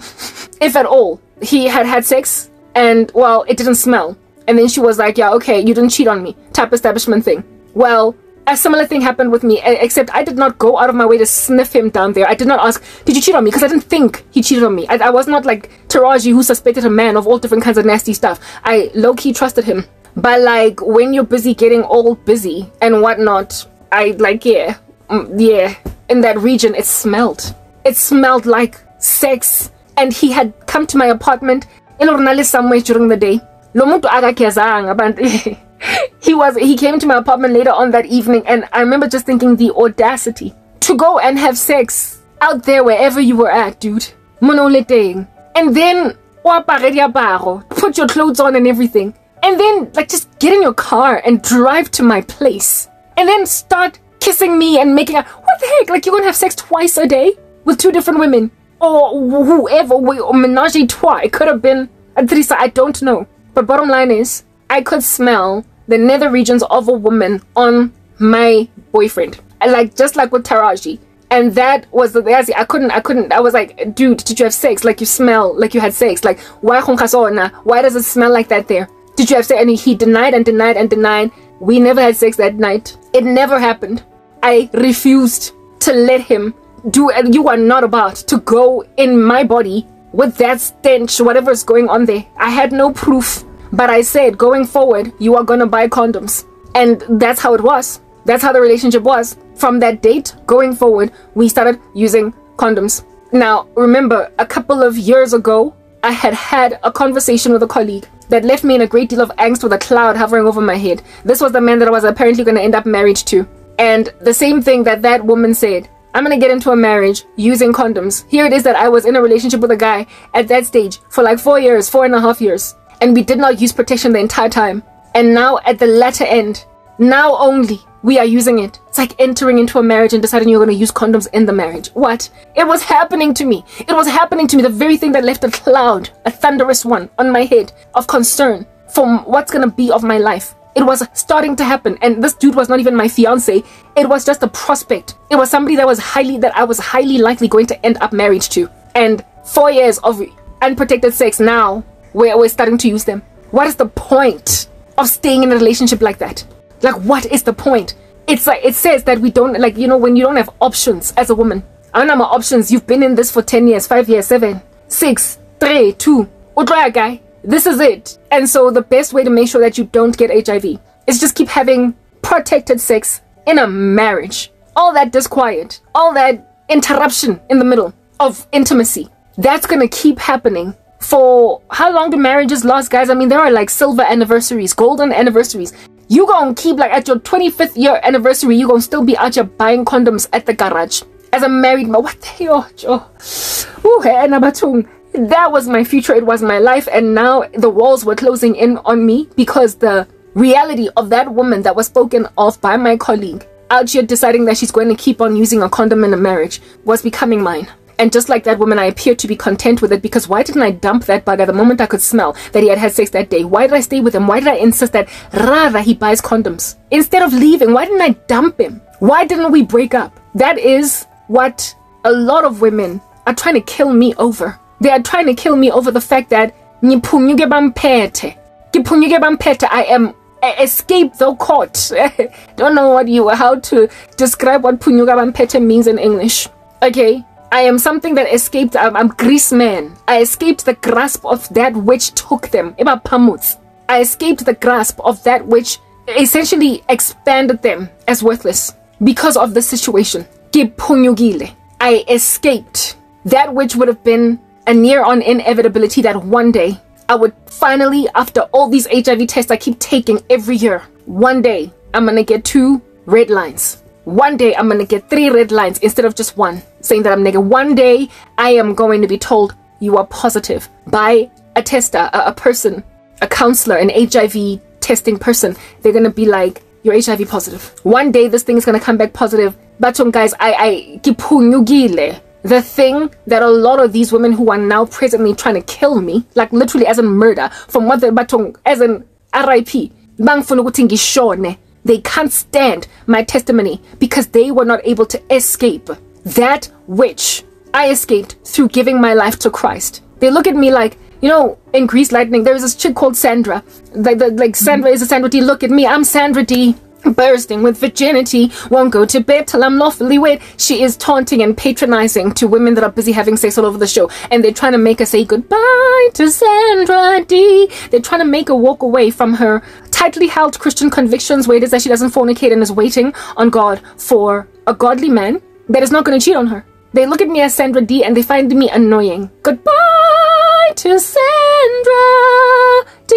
if at all he had sex, and well, it didn't smell. And then she was like, yeah, okay, you didn't cheat on me, type establishment thing. Well, a similar thing happened with me, except I did not go out of my way to sniff him down there. I did not ask, did you cheat on me? Because I didn't think he cheated on me. I was not like Taraji, who suspected a man of all different kinds of nasty stuff. I low-key trusted him. But like, when you're busy getting all busy and whatnot, I like, yeah, in that region, it smelled. It smelled like sex. And he had come to my apartment somewhere during the day. He came to my apartment later on that evening, and I remember just thinking, the audacity to go and have sex out there wherever you were at, dude. And then put your clothes on and everything. And then like just get in your car and drive to my place. And then start kissing me and making out. What the heck? Like, you're gonna have sex twice a day with 2 different women, or whoever, or menage a trois. It could have been a threesome, I don't know. But bottom line is, I could smell the nether regions of a woman on my boyfriend, like just like with Taraji. And that was the I couldn't. I was like, dude, did you have sex? Like, you smell like you had sex. Like, why does it smell like that there? Did you have sex? And he denied and denied and denied. We never had sex that night. It never happened. I refused to let him do it. You are not about to go in my body with that stench, whatever is going on there. I had no proof, but I said, going forward, you are gonna buy condoms. And that's how it was. That's how the relationship was. From that date going forward, we started using condoms. Now, remember, a couple of years ago, I had a conversation with a colleague that left me in a great deal of angst with a cloud hovering over my head. This was the man that I was apparently going to end up married to. And the same thing that woman said, I'm going to get into a marriage using condoms. Here it is that I was in a relationship with a guy at that stage for like 4.5 years. And we did not use protection the entire time. And now at the latter end, now only, we are using it. It's like entering into a marriage and deciding you're going to use condoms in the marriage. What? It was happening to me. It was happening to me. The very thing that left a cloud, a thunderous one, on my head of concern for what's going to be of my life. It was starting to happen, and this dude was not even my fiance. It was just a prospect. It was somebody that I was highly likely going to end up married to. And 4 years of unprotected sex now, we're starting to use them. What is the point of staying in a relationship like that? Like, what is the point? It's like, it says that we don't, like, you know, when you don't have options as a woman. I don't know my options. You've been in this for 10 years, 5 years, 7, 6, 3, 2. Udra guy. This is it. And so the best way to make sure that you don't get HIV is just keep having protected sex in a marriage. All that disquiet, all that interruption in the middle of intimacy, that's going to keep happening. For how long do marriages last, guys? I mean, there are like silver anniversaries, golden anniversaries. You gonna keep, like, at your 25th year anniversary, you gonna still be out here buying condoms at the garage as a married man. What the hell? That was my future. It was my life. And now the walls were closing in on me because the reality of that woman that was spoken of by my colleague out here deciding that she's going to keep on using a condom in a marriage was becoming mine. And just like that woman, I appeared to be content with it, because why didn't I dump that bugger the moment I could smell that he had had sex that day? Why did I stay with him? Why did I insist that rather he buys condoms? Instead of leaving, why didn't I dump him? Why didn't we break up? That is what a lot of women are trying to kill me over. They are trying to kill me over the fact that I am escaped though caught. Don't know how to describe what punyuga bampete means in English. Okay, I am something that escaped. I'm grease man. I escaped the grasp of that which took them. I escaped the grasp of that which essentially expanded them as worthless because of the situation. I escaped that which would have been a near-on inevitability, that one day I would finally, after all these HIV tests I keep taking every year, one day I'm gonna get 2 red lines. One day I'm gonna get 3 red lines instead of just 1, saying that I'm negative. One day I am going to be told you are positive by a tester, a person, a counselor, an HIV testing person. They're gonna be like, you're HIV positive. One day this thing is gonna come back positive. But guys, the thing that a lot of these women who are now presently trying to kill me, like literally as in murder, from what as in RIP, they can't stand my testimony because they were not able to escape that which I escaped through giving my life to Christ. They look at me like, you know, in Grease Lightning, there's this chick called Sandra. Like Sandra is a Sandra D. Look at me, I'm Sandra D. Bursting with virginity, won't go to bed till I'm lawfully wed. She is taunting and patronizing to women that are busy having sex all over the show, and they're trying to make her say goodbye to Sandra D. They're trying to make her walk away from her tightly held Christian convictions, where it is that she doesn't fornicate and is waiting on God for a godly man that is not going to cheat on her. They look at me as Sandra D and they find me annoying. Goodbye to Sandra D.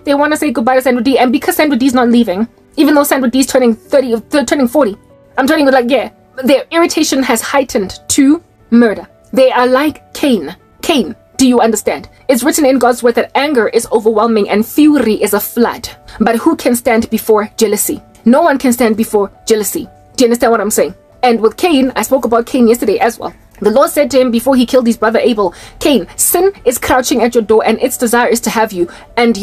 They want to say goodbye to Sandra D, and because Sandra D is not leaving, even though Sandra D is turning 40, I'm turning with, like, yeah, their irritation has heightened to murder. They are like Cain. Cain, do you understand? It's written in God's word that anger is overwhelming and fury is a flood. But who can stand before jealousy? No one can stand before jealousy. Do you understand what I'm saying? And with Cain, I spoke about Cain yesterday as well. The Lord said to him before he killed his brother Abel, Cain, sin is crouching at your door and its desire is to have you, and its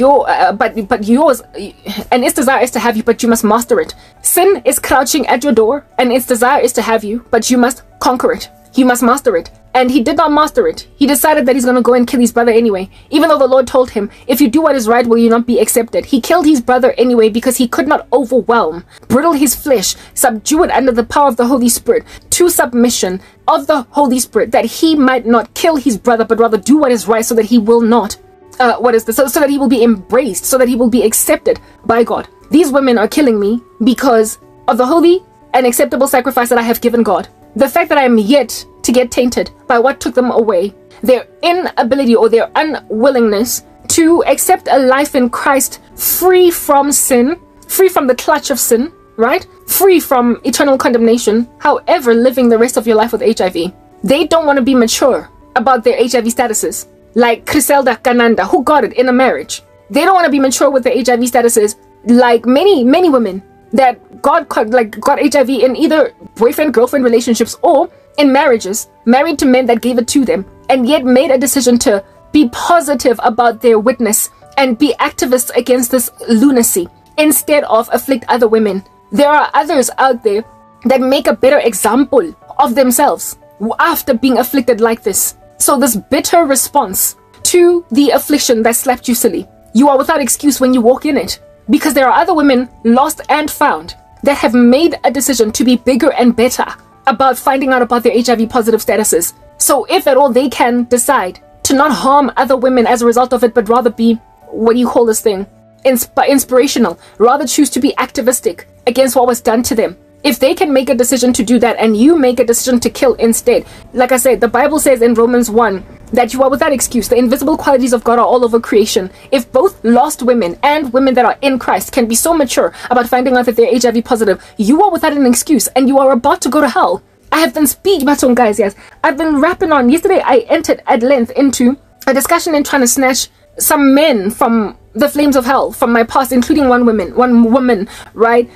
desire is to have you, but you must master it. Sin is crouching at your door and its desire is to have you, but you must conquer it. You must master it. And he did not master it. He decided that he's going to go and kill his brother anyway. Even though the Lord told him, if you do what is right, will you not be accepted? He killed his brother anyway because he could not overwhelm, brittle his flesh, subdue it under the power of the Holy Spirit to submission of the Holy Spirit, that he might not kill his brother, but rather do what is right so that he will not, so that he will be embraced, so that he will be accepted by God. These women are killing me because of the holy and acceptable sacrifice that I have given God. The fact that I am yet to get tainted by what took them away, their inability or their unwillingness to accept a life in Christ free from sin, free from the clutch of sin, right? Free from eternal condemnation, however, living the rest of your life with HIV. They don't want to be mature about their HIV statuses, like Griselda Kananda, who got it in a marriage. They don't want to be mature with their HIV statuses, like many women that got HIV in either boyfriend-girlfriend relationships or in marriages, married to men that gave it to them, and yet made a decision to be positive about their witness and be activists against this lunacy instead of afflict other women. There are others out there that make a better example of themselves after being afflicted like this. So this bitter response to the affliction that slapped you silly, you are without excuse when you walk in it, because there are other women lost and found that have made a decision to be bigger and better about finding out about their HIV positive statuses. So if at all they can decide to not harm other women as a result of it, but rather be, what do you call this thing, inspirational, rather choose to be activistic against what was done to them. If they can make a decision to do that and you make a decision to kill instead, like I said, the Bible says in Romans 1 that you are without excuse. The invisible qualities of God are all over creation. If both lost women and women that are in Christ can be so mature about finding out that they're HIV positive, you are without an excuse and you are about to go to hell. I have been speaking about some guys, yes. I've been rapping on. Yesterday I entered at length into a discussion in trying to snatch some men from the flames of hell from my past, including one woman, right?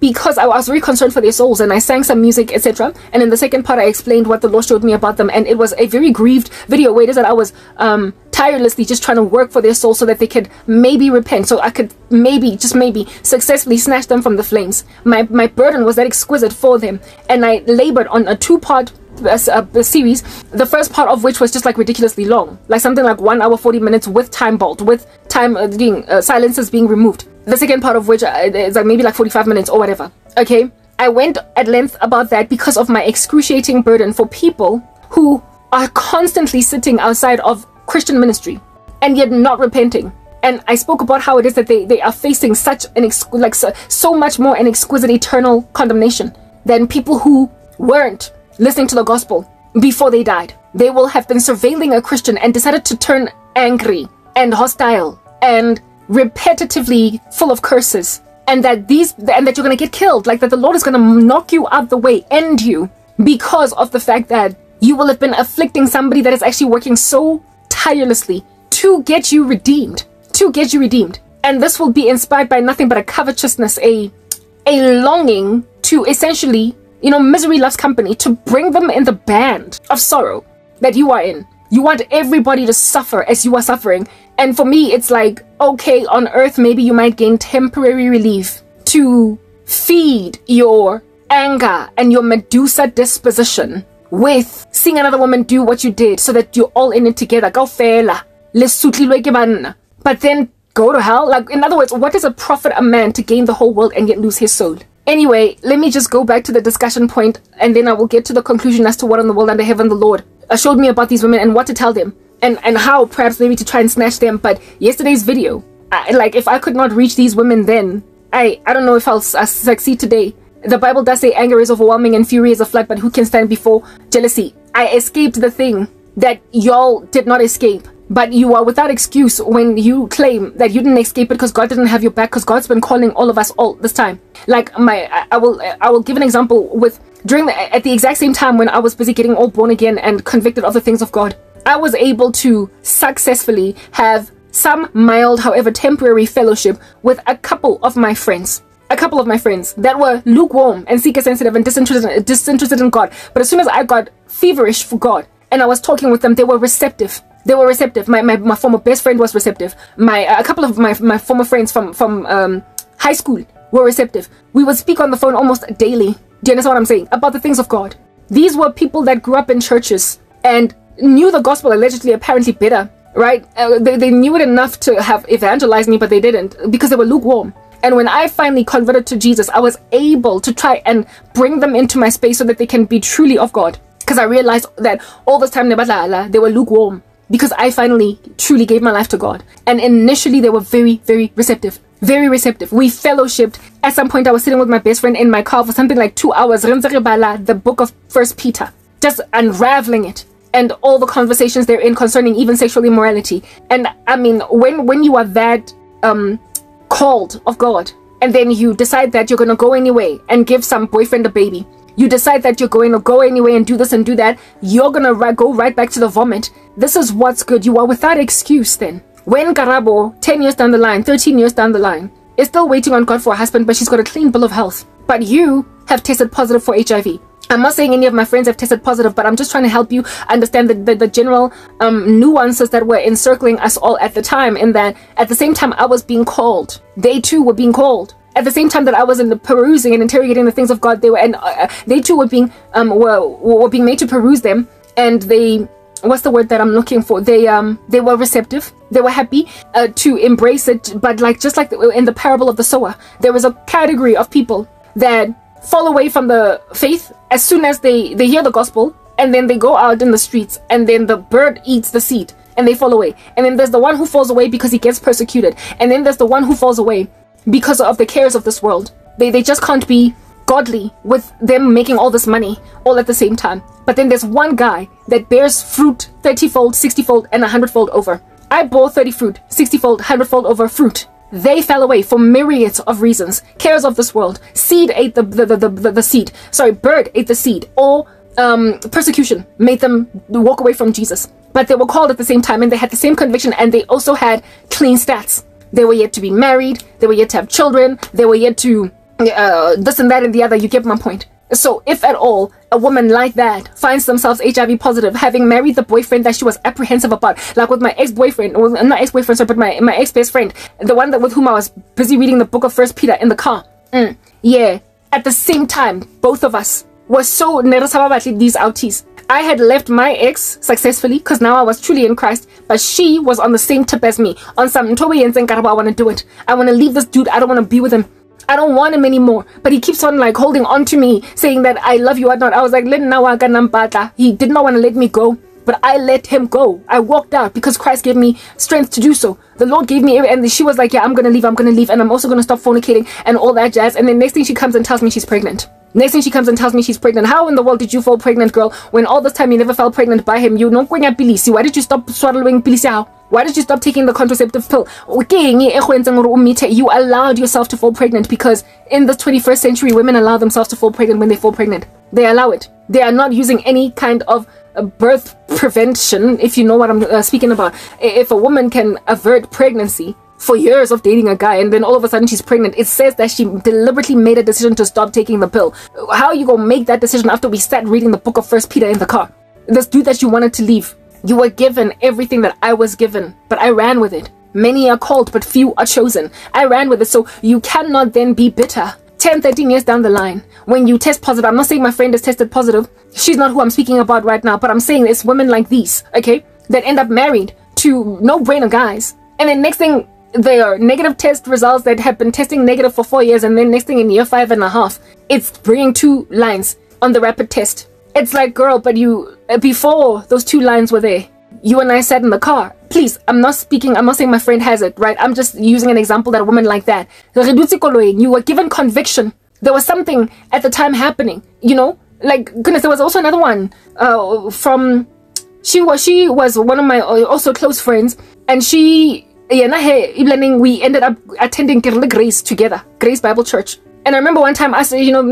Because I was very concerned for their souls, and I sang some music, etc. And in the second part, I explained what the Lord showed me about them, and it was a very grieved video where it is that I was tirelessly just trying to work for their souls so that they could maybe repent, so I could maybe, just maybe, successfully snatch them from the flames. My burden was that exquisite for them, and I labored on a two-part series, the first part of which was just like ridiculously long, like something like 1 hour 40 minutes with time bolt, with time silences being removed. The second part of which is like maybe like 45 minutes or whatever. Okay, I went at length about that because of my excruciating burden for people who are constantly sitting outside of Christian ministry and yet not repenting. And I spoke about how it is that they are facing such an so much more an exquisite eternal condemnation than people who weren't listening to the gospel before they died. They will have been surveilling a Christian and decided to turn angry and hostile and repetitively full of curses, and that you're going to get killed, like that the Lord is going to knock you out the way, end you, because of the fact that you will have been afflicting somebody that is actually working so tirelessly to get you redeemed, and this will be inspired by nothing but a covetousness, a longing to essentially, misery loves company, to bring them in the band of sorrow that you are in. You want everybody to suffer as you are suffering. And for me, it's like, okay, on earth, maybe you might gain temporary relief to feed your anger and your Medusa disposition with seeing another woman do what you did so that you're all in it together. Go fela. But then go to hell. Like, in other words, what does it profit a man to gain the whole world and yet lose his soul? Anyway, let me just go back to the discussion point, and then I will get to the conclusion as to what in the world under heaven the Lord showed me about these women and what to tell them, and how perhaps maybe to try and snatch them. But yesterday's video, if I could not reach these women then, I don't know if I'll succeed today. The Bible does say anger is overwhelming and fury is a flood, but who can stand before jealousy? I escaped the thing that y'all did not escape. But you are without excuse when you claim that you didn't escape it because God didn't have your back, because God's been calling all of us all this time. Like I will give an example with at the exact same time when I was busy getting all born again and convicted of the things of God. I was able to successfully have some mild, however temporary, fellowship with a couple of my friends that were lukewarm and seeker sensitive and disinterested in God. But as soon as I got feverish for God and I was talking with them, they were receptive. My former best friend was receptive. A couple of my former friends from high school were receptive. We would speak on the phone almost daily. Do you understand what I'm saying? About the things of God. These were people that grew up in churches and knew the gospel allegedly, apparently better, right? They knew it enough to have evangelized me, but they didn't because they were lukewarm. And when I finally converted to Jesus, I was able to try and bring them into my space so that they can be truly of God. Because I realized that all this time they were lukewarm. Because I finally truly gave my life to God. And initially they were very, very receptive. Very receptive. We fellowshipped. At some point I was sitting with my best friend in my car for something like 2 hours. The book of 1 Peter. Just unraveling it. And all the conversations therein concerning even sexual immorality. And I mean, when you are that called of God, and then you decide that you're going to go anyway and give some boyfriend a baby. You decide that you're going to go anyway and do this and do that. You're going to go right back to the vomit. This is what's good. You are without excuse then. When Karabo, 10 years down the line, 13 years down the line, is still waiting on God for a husband, but she's got a clean bill of health. But you have tested positive for HIV. I'm not saying any of my friends have tested positive, but I'm just trying to help you understand the general nuances that were encircling us all at the time, in that at the same time I was being called, they too were being called. At the same time that I was in the perusing and interrogating the things of God, they were, and they too were being made to peruse them, and they, what's the word that I'm looking for? They were receptive. They were happy to embrace it. But like, just like in the parable of the sower, there was a category of people that fall away from the faith as soon as they hear the gospel, and then they go out in the streets, and then the bird eats the seed and they fall away. And then there's the one who falls away because he gets persecuted, and then there's the one who falls away because of the cares of this world. They just can't be godly with them making all this money all at the same time. But then there's one guy that bears fruit 30-fold, 60-fold, and 100-fold over. I bore 30 fruit, 60-fold, 100-fold over fruit. They fell away for myriads of reasons. Cares of this world. Seed ate the seed. Sorry, bird ate the seed. Or persecution made them walk away from Jesus. But they were called at the same time, and they had the same conviction, and they also had clean stats. They were yet to be married. They were yet to have children. They were yet to this and that and the other. You get my point. So if at all a woman like that finds themselves HIV positive, having married the boyfriend that she was apprehensive about, like with my ex-boyfriend, well, not ex-boyfriend, sorry, but my ex-best friend, the one that with whom I was busy reading the book of 1 Peter in the car. Yeah, at the same time, both of us were so these outies. I had left my ex successfully because now I was truly in Christ, but she was on the same tip as me, on some Karabo, I want to do it. I want to leave this dude. I don't want to be with him. I don't want him anymore. But he keeps on like holding on to me, saying that I love you or not. I was like, he did not want to let me go, but I let him go. I walked out because Christ gave me strength to do so. The Lord gave me, and she was like, yeah, I'm gonna leave, and I'm also gonna stop fornicating and all that jazz. And then next thing she comes and tells me she's pregnant. How in the world did you fall pregnant, girl, when all this time you never fell pregnant by him? You know, why did you stop swallowing pilisi? Why did you stop taking the contraceptive pill? You allowed yourself to fall pregnant, because in the 21st century, women allow themselves to fall pregnant when they fall pregnant. They allow it. They are not using any kind of birth prevention, if you know what I'm speaking about. If a woman can avert pregnancy for years of dating a guy, and then all of a sudden she's pregnant, it says that she deliberately made a decision to stop taking the pill. How are you gonna make that decision after we sat reading the book of 1 Peter in the car? This dude that you wanted to leave, you were given everything that I was given, but I ran with it. Many are called, but few are chosen. I ran with it, so you cannot then be bitter 10, 13 years down the line when you test positive. I'm not saying my friend has tested positive. She's not who I'm speaking about right now, but I'm saying it's women like these, okay, that end up married to no-brainer guys, and then next thing, their negative test results that have been testing negative for 4 years, and then next thing in year 5.5, it's bringing 2 lines on the rapid test. It's like, girl, but you, before those 2 lines were there, you and I sat in the car. Please, I'm not saying my friend has it, right? I'm just using an example that a woman like that, you were given conviction. There was something at the time happening, you know? Like, goodness, there was also another one she was one of my also close friends, and we ended up attending Grace together, Grace Bible Church. And I remember one time,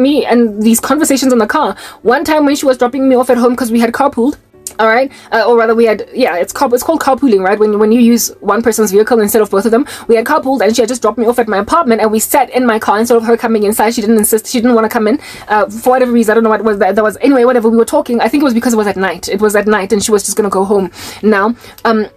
me and these conversations in the car, one time when she was dropping me off at home, because we had carpooled, all right, or rather we had, yeah, it's called carpooling, right? When you use one person's vehicle instead of both of them. We had carpooled, and she had just dropped me off at my apartment, and we sat in my car instead of her coming inside. She didn't insist. She didn't want to come in for whatever reason. I don't know what it was. That was anyway. Whatever, we were talking. I think it was because it was at night. It was at night, and she was just gonna go home now.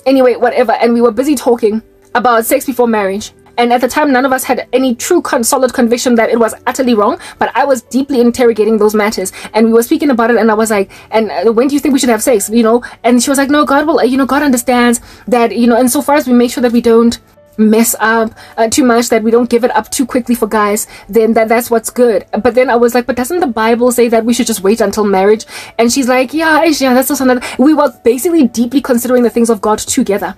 Anyway, whatever. And we were busy talking about sex before marriage. And at the time, none of us had any true solid conviction that it was utterly wrong. But I was deeply interrogating those matters, and we were speaking about it. And I was like, "And when do you think we should have sex?" You know? And she was like, "No, God will. God understands that. And so far as we make sure that we don't mess up too much, that we don't give it up too quickly for guys, then that's what's good." But then I was like, "But doesn't the Bible say that we should just wait until marriage?" And she's like, "Yeah, that's also another." We were basically deeply considering the things of God together.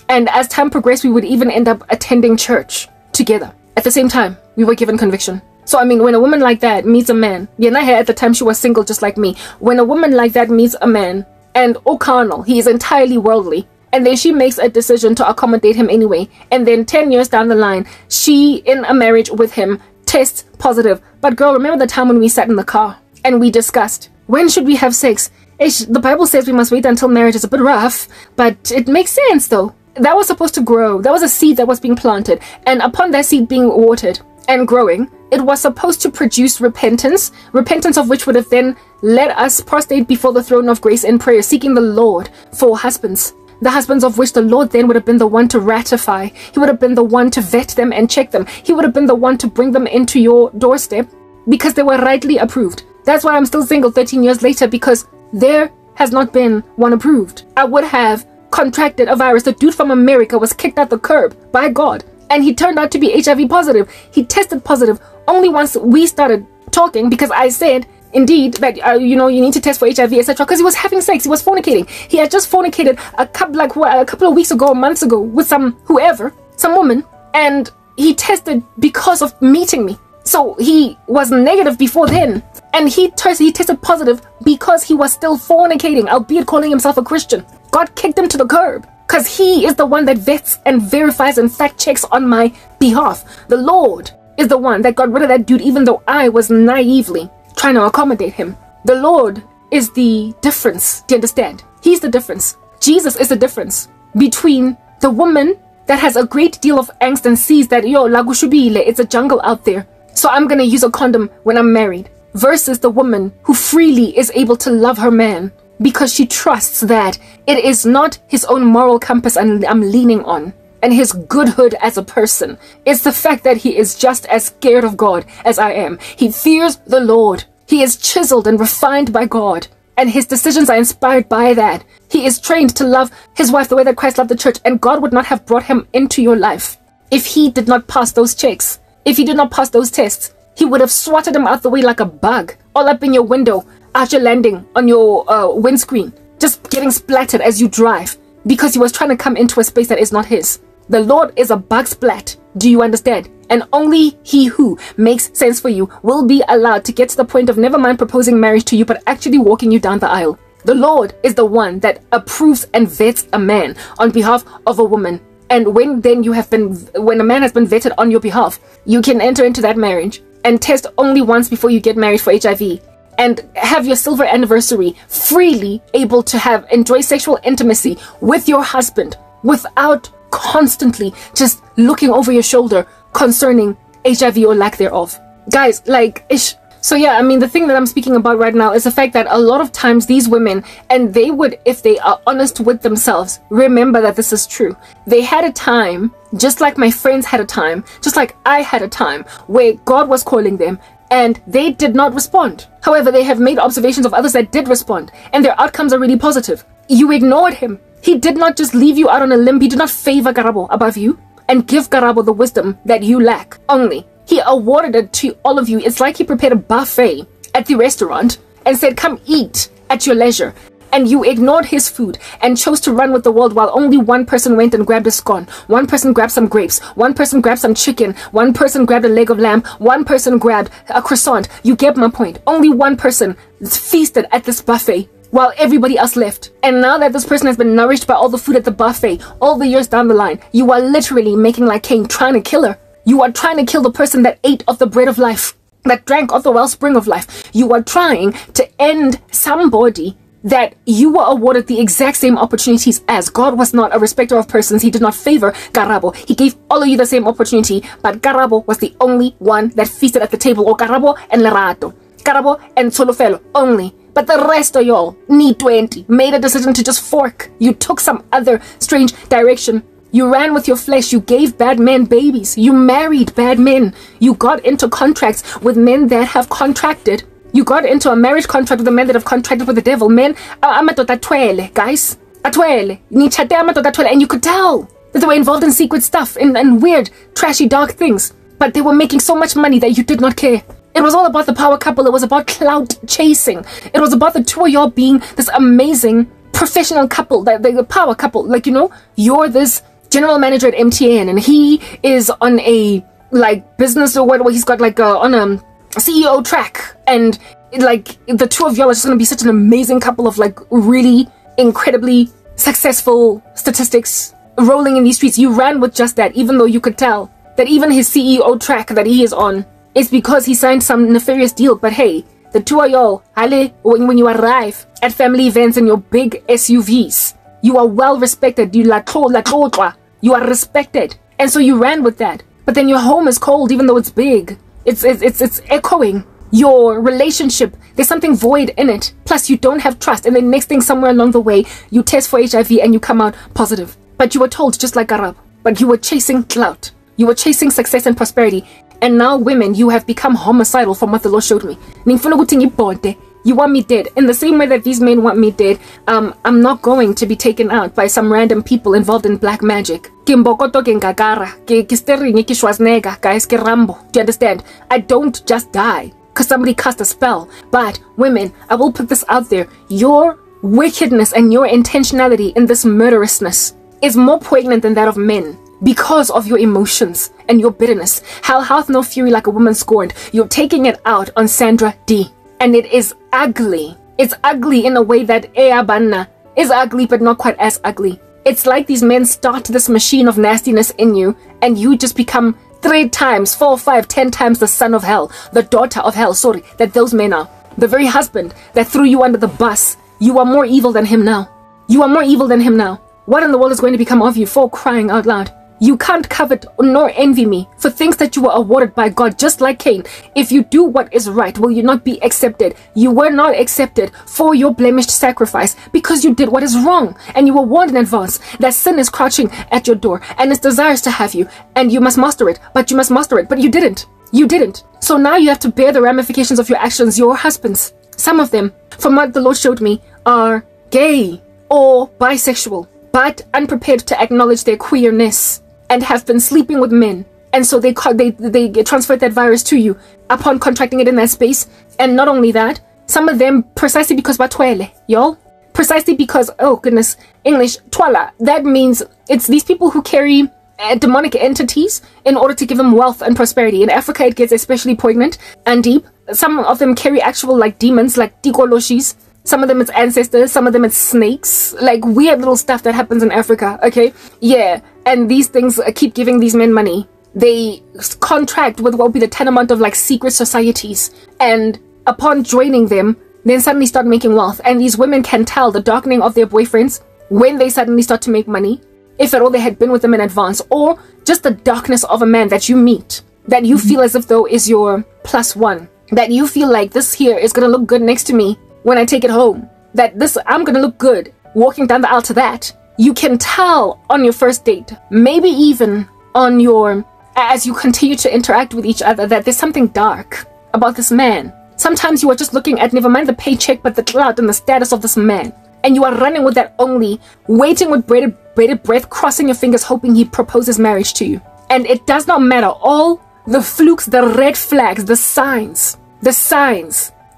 And as time progressed, we would even end up attending church together. At the same time, we were given conviction. So, I mean, when a woman like that meets a man, at the time she was single just like me. When a woman like that meets a man, and carnal, he is entirely worldly, and then she makes a decision to accommodate him anyway, and then 10 years down the line, she, in a marriage with him, tests positive. But girl, remember the time when we sat in the car, and we discussed, when should we have sex? The Bible says we must wait until marriage. Is a bit rough, but it makes sense though. that was supposed to grow. That was a seed that was being planted. And upon that seed being watered and growing, it was supposed to produce repentance of which would have then led us prostrate before the throne of grace in prayer, seeking the Lord for husbands. The husbands of which the Lord then would have been the one to ratify. He would have been the one to vet them and check them. He would have been the one to bring them into your doorstep because they were rightly approved. That's why I'm still single 13 years later, because there has not been one approved. I would have contracted a virus. The dude from America was kicked out the curb by God, and he turned out to be HIV positive. He tested positive only once we started talking, because I said, indeed, that you need to test for HIV, etc. Because he was having sex, he was fornicating. He had just fornicated a couple of weeks ago, months ago, with some woman, and he tested because of meeting me. So he was negative before then, and he tested positive because he was still fornicating, albeit calling himself a Christian. God kicked him to the curb because he is the one that vets and verifies and fact checks on my behalf. The Lord is the one that got rid of that dude, even though I was naively trying to accommodate him. The Lord is the difference. Do you understand? He's the difference. Jesus is the difference between the woman that has a great deal of angst and sees that, it's a jungle out there, so I'm gonna use a condom when I'm married, versus the woman who freely is able to love her man because she trusts that it is not his own moral compass I'm leaning on and his goodhood as a person. It's the fact that he is just as scared of God as I am. He fears the Lord. He is chiseled and refined by God, and his decisions are inspired by that. He is trained to love his wife the way that Christ loved the church, and God would not have brought him into your life if he did not pass those checks. If he did not pass those tests, he would have swatted him out the way like a bug, all up in your window, after landing on your windscreen, just getting splattered as you drive, because he was trying to come into a space that is not his. The Lord is a bug splat. Do you understand? And only he who makes sense for you will be allowed to get to the point of never mind proposing marriage to you, but actually walking you down the aisle. The Lord is the one that approves and vets a man on behalf of a woman. And when a man has been vetted on your behalf, you can enter into that marriage and test only once before you get married for HIV, and have your silver anniversary freely able to enjoy sexual intimacy with your husband without constantly just looking over your shoulder concerning HIV or lack thereof. Guys, so yeah, I mean, the thing that I'm speaking about right now is the fact that a lot of times these women, and they would, if they are honest with themselves, remember that this is true. They had a time, just like my friends had a time, just like I had a time, where God was calling them, and they did not respond. However, they have made observations of others that did respond, and their outcomes are really positive. You ignored him. He did not just leave you out on a limb. He did not favor Karabo above you and give Karabo the wisdom that you lack only. He awarded it to all of you. It's like he prepared a buffet at the restaurant and said, come eat at your leisure. And you ignored his food and chose to run with the world while only one person went and grabbed a scone. One person grabbed some grapes. One person grabbed some chicken. One person grabbed a leg of lamb. One person grabbed a croissant. You get my point. Only one person feasted at this buffet while everybody else left. And now that this person has been nourished by all the food at the buffet, all the years down the line, you are literally making like Cain, trying to kill her. You are trying to kill the person that ate of the bread of life, that drank of the wellspring of life. You are trying to end somebody that you were awarded the exact same opportunities as. God was not a respecter of persons. He did not favor Karabo. He gave all of you the same opportunity, but Karabo was the only one that feasted at the table. Or Karabo and Lerato. Karabo and Solofelo only. But the rest of y'all, need 20, made a decision to just fork. You took some other strange direction. You ran with your flesh. You gave bad men babies. You married bad men. You got into contracts with men that have contracted. You got into a marriage contract with the men that have contracted with the devil. Men, guys. And you could tell that they were involved in secret stuff and weird, trashy, dark things. But they were making so much money that you did not care. It was all about the power couple. It was about clout chasing. It was about the two of y'all being this amazing professional couple, the power couple. Like, you're this general manager at MTN, and he is on a business or whatever. He's got on a CEO track, and the two of y'all are just gonna be such an amazing couple of really incredibly successful statistics rolling in these streets. You ran with just that, even though you could tell that even his CEO track that he is on, it's because he signed some nefarious deal. But hey, the two of y'all, when you arrive at family events in your big SUVs, You are well respected. You are respected. And so you ran with that. But then your home is cold even though it's big. It's echoing. Your relationship, there's something void in it. Plus you don't have trust. And then next thing, somewhere along the way, you test for HIV and you come out positive. But you were told, just like Karabo. But you were chasing clout. You were chasing success and prosperity. And now women, you have become homicidal from what the Lord showed me. You want me dead. In the same way that these men want me dead, I'm not going to be taken out by some random people involved in black magic. Do you understand? I don't just die because somebody cast a spell. But women, I will put this out there. Your wickedness and your intentionality in this murderousness is more poignant than that of men. Because of your emotions and your bitterness. Hell hath no fury like a woman scorned. You're taking it out on Sandra D. And it is ugly. It's ugly in a way that Eabanna is ugly, but not quite as ugly. It's like these men start this machine of nastiness in you, and you just become 3 times, 4, 5, 10 times the son of hell, the daughter of hell, that those men are. The very husband that threw you under the bus. You are more evil than him now. You are more evil than him now. What in the world is going to become of you for crying out loud? You can't covet nor envy me for things that you were awarded by God, just like Cain. If you do what is right, will you not be accepted? You were not accepted for your blemished sacrifice because you did what is wrong. And you were warned in advance that sin is crouching at your door and it desires to have you. And you must master it, but you must master it. But you didn't. You didn't. So now you have to bear the ramifications of your actions. Your husbands, some of them, from what the Lord showed me, are gay or bisexual, but unprepared to acknowledge their queerness. And have been sleeping with men, and so they transferred that virus to you upon contracting it in that space. And not only that, some of them precisely because batwele, y'all, precisely because, oh goodness, English twala. That means it's these people who carry demonic entities in order to give them wealth and prosperity. In Africa, it gets especially poignant and deep. Some of them carry actual like demons, like tikoloshis. Some of them it's ancestors, some of them it's snakes, like weird little stuff that happens in Africa, okay? Yeah, and these things keep giving these men money. They contract with what would be the tantamount of like secret societies. And upon joining them, then suddenly start making wealth. And these women can tell the darkening of their boyfriends when they suddenly start to make money, if at all they had been with them in advance, or just the darkness of a man that you meet, that you feel as if though is your +1, that you feel like this here is gonna look good next to me when I take it home, that this, I'm gonna look good walking down the aisle to that. You can tell on your first date, maybe even on your, as you continue to interact with each other, that there's something dark about this man. Sometimes you are just looking at, never mind the paycheck, but the clout and the status of this man. And you are running with that only, waiting with bated breath, crossing your fingers, hoping he proposes marriage to you. And it does not matter. All the flukes, the red flags, the signs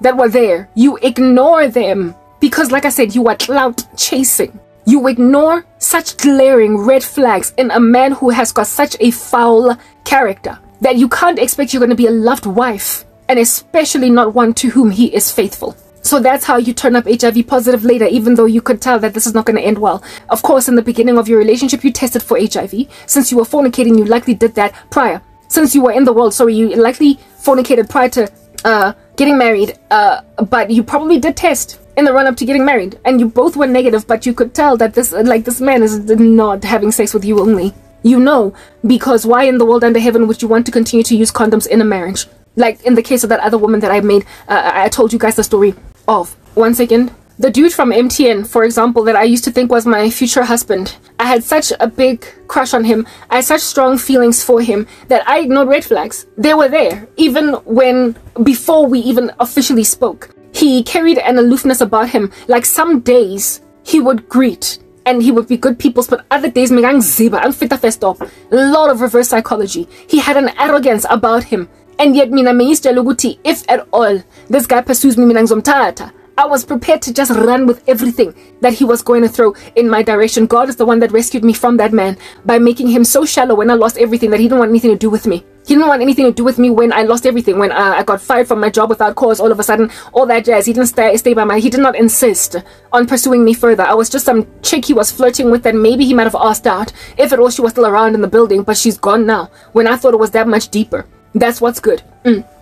that were there, you ignore them because, like I said, you are clout chasing. You ignore such glaring red flags in a man who has got such a foul character that you can't expect you're going to be a loved wife, and especially not one to whom he is faithful. So that's how you turn up HIV positive later, even though you could tell that this is not going to end well. Of course, in the beginning of your relationship, you tested for HIV. Since you were fornicating, you likely did that prior. Since you were in the world, you likely fornicated prior to getting married, but you probably did test in the run-up to getting married, and you both were negative, but you could tell that this man is not having sex with you only. You know, because why in the world under heaven would you want to continue to use condoms in a marriage? Like in the case of that other woman that I made, I told you guys the story of. 1 second. The dude from MTN, for example, that I used to think was my future husband. I had such a big crush on him. I had such strong feelings for him that I ignored red flags. They were there, even before we even officially spoke. He carried an aloofness about him. Like some days, he would greet and he would be good people's, but other days, a lot of reverse psychology. He had an arrogance about him. And yet, if at all, this guy pursues me, I was prepared to just run with everything that he was going to throw in my direction. God is the one that rescued me from that man by making him so shallow when I lost everything that he didn't want anything to do with me. He didn't want anything to do with me when I lost everything, when I got fired from my job without cause all of a sudden, all that jazz. He didn't stay by my, he did not insist on pursuing me further. I was just some chick he was flirting with that maybe he might have asked out, if at all she was still around in the building, but she's gone now, when I thought it was that much deeper. That's what's good.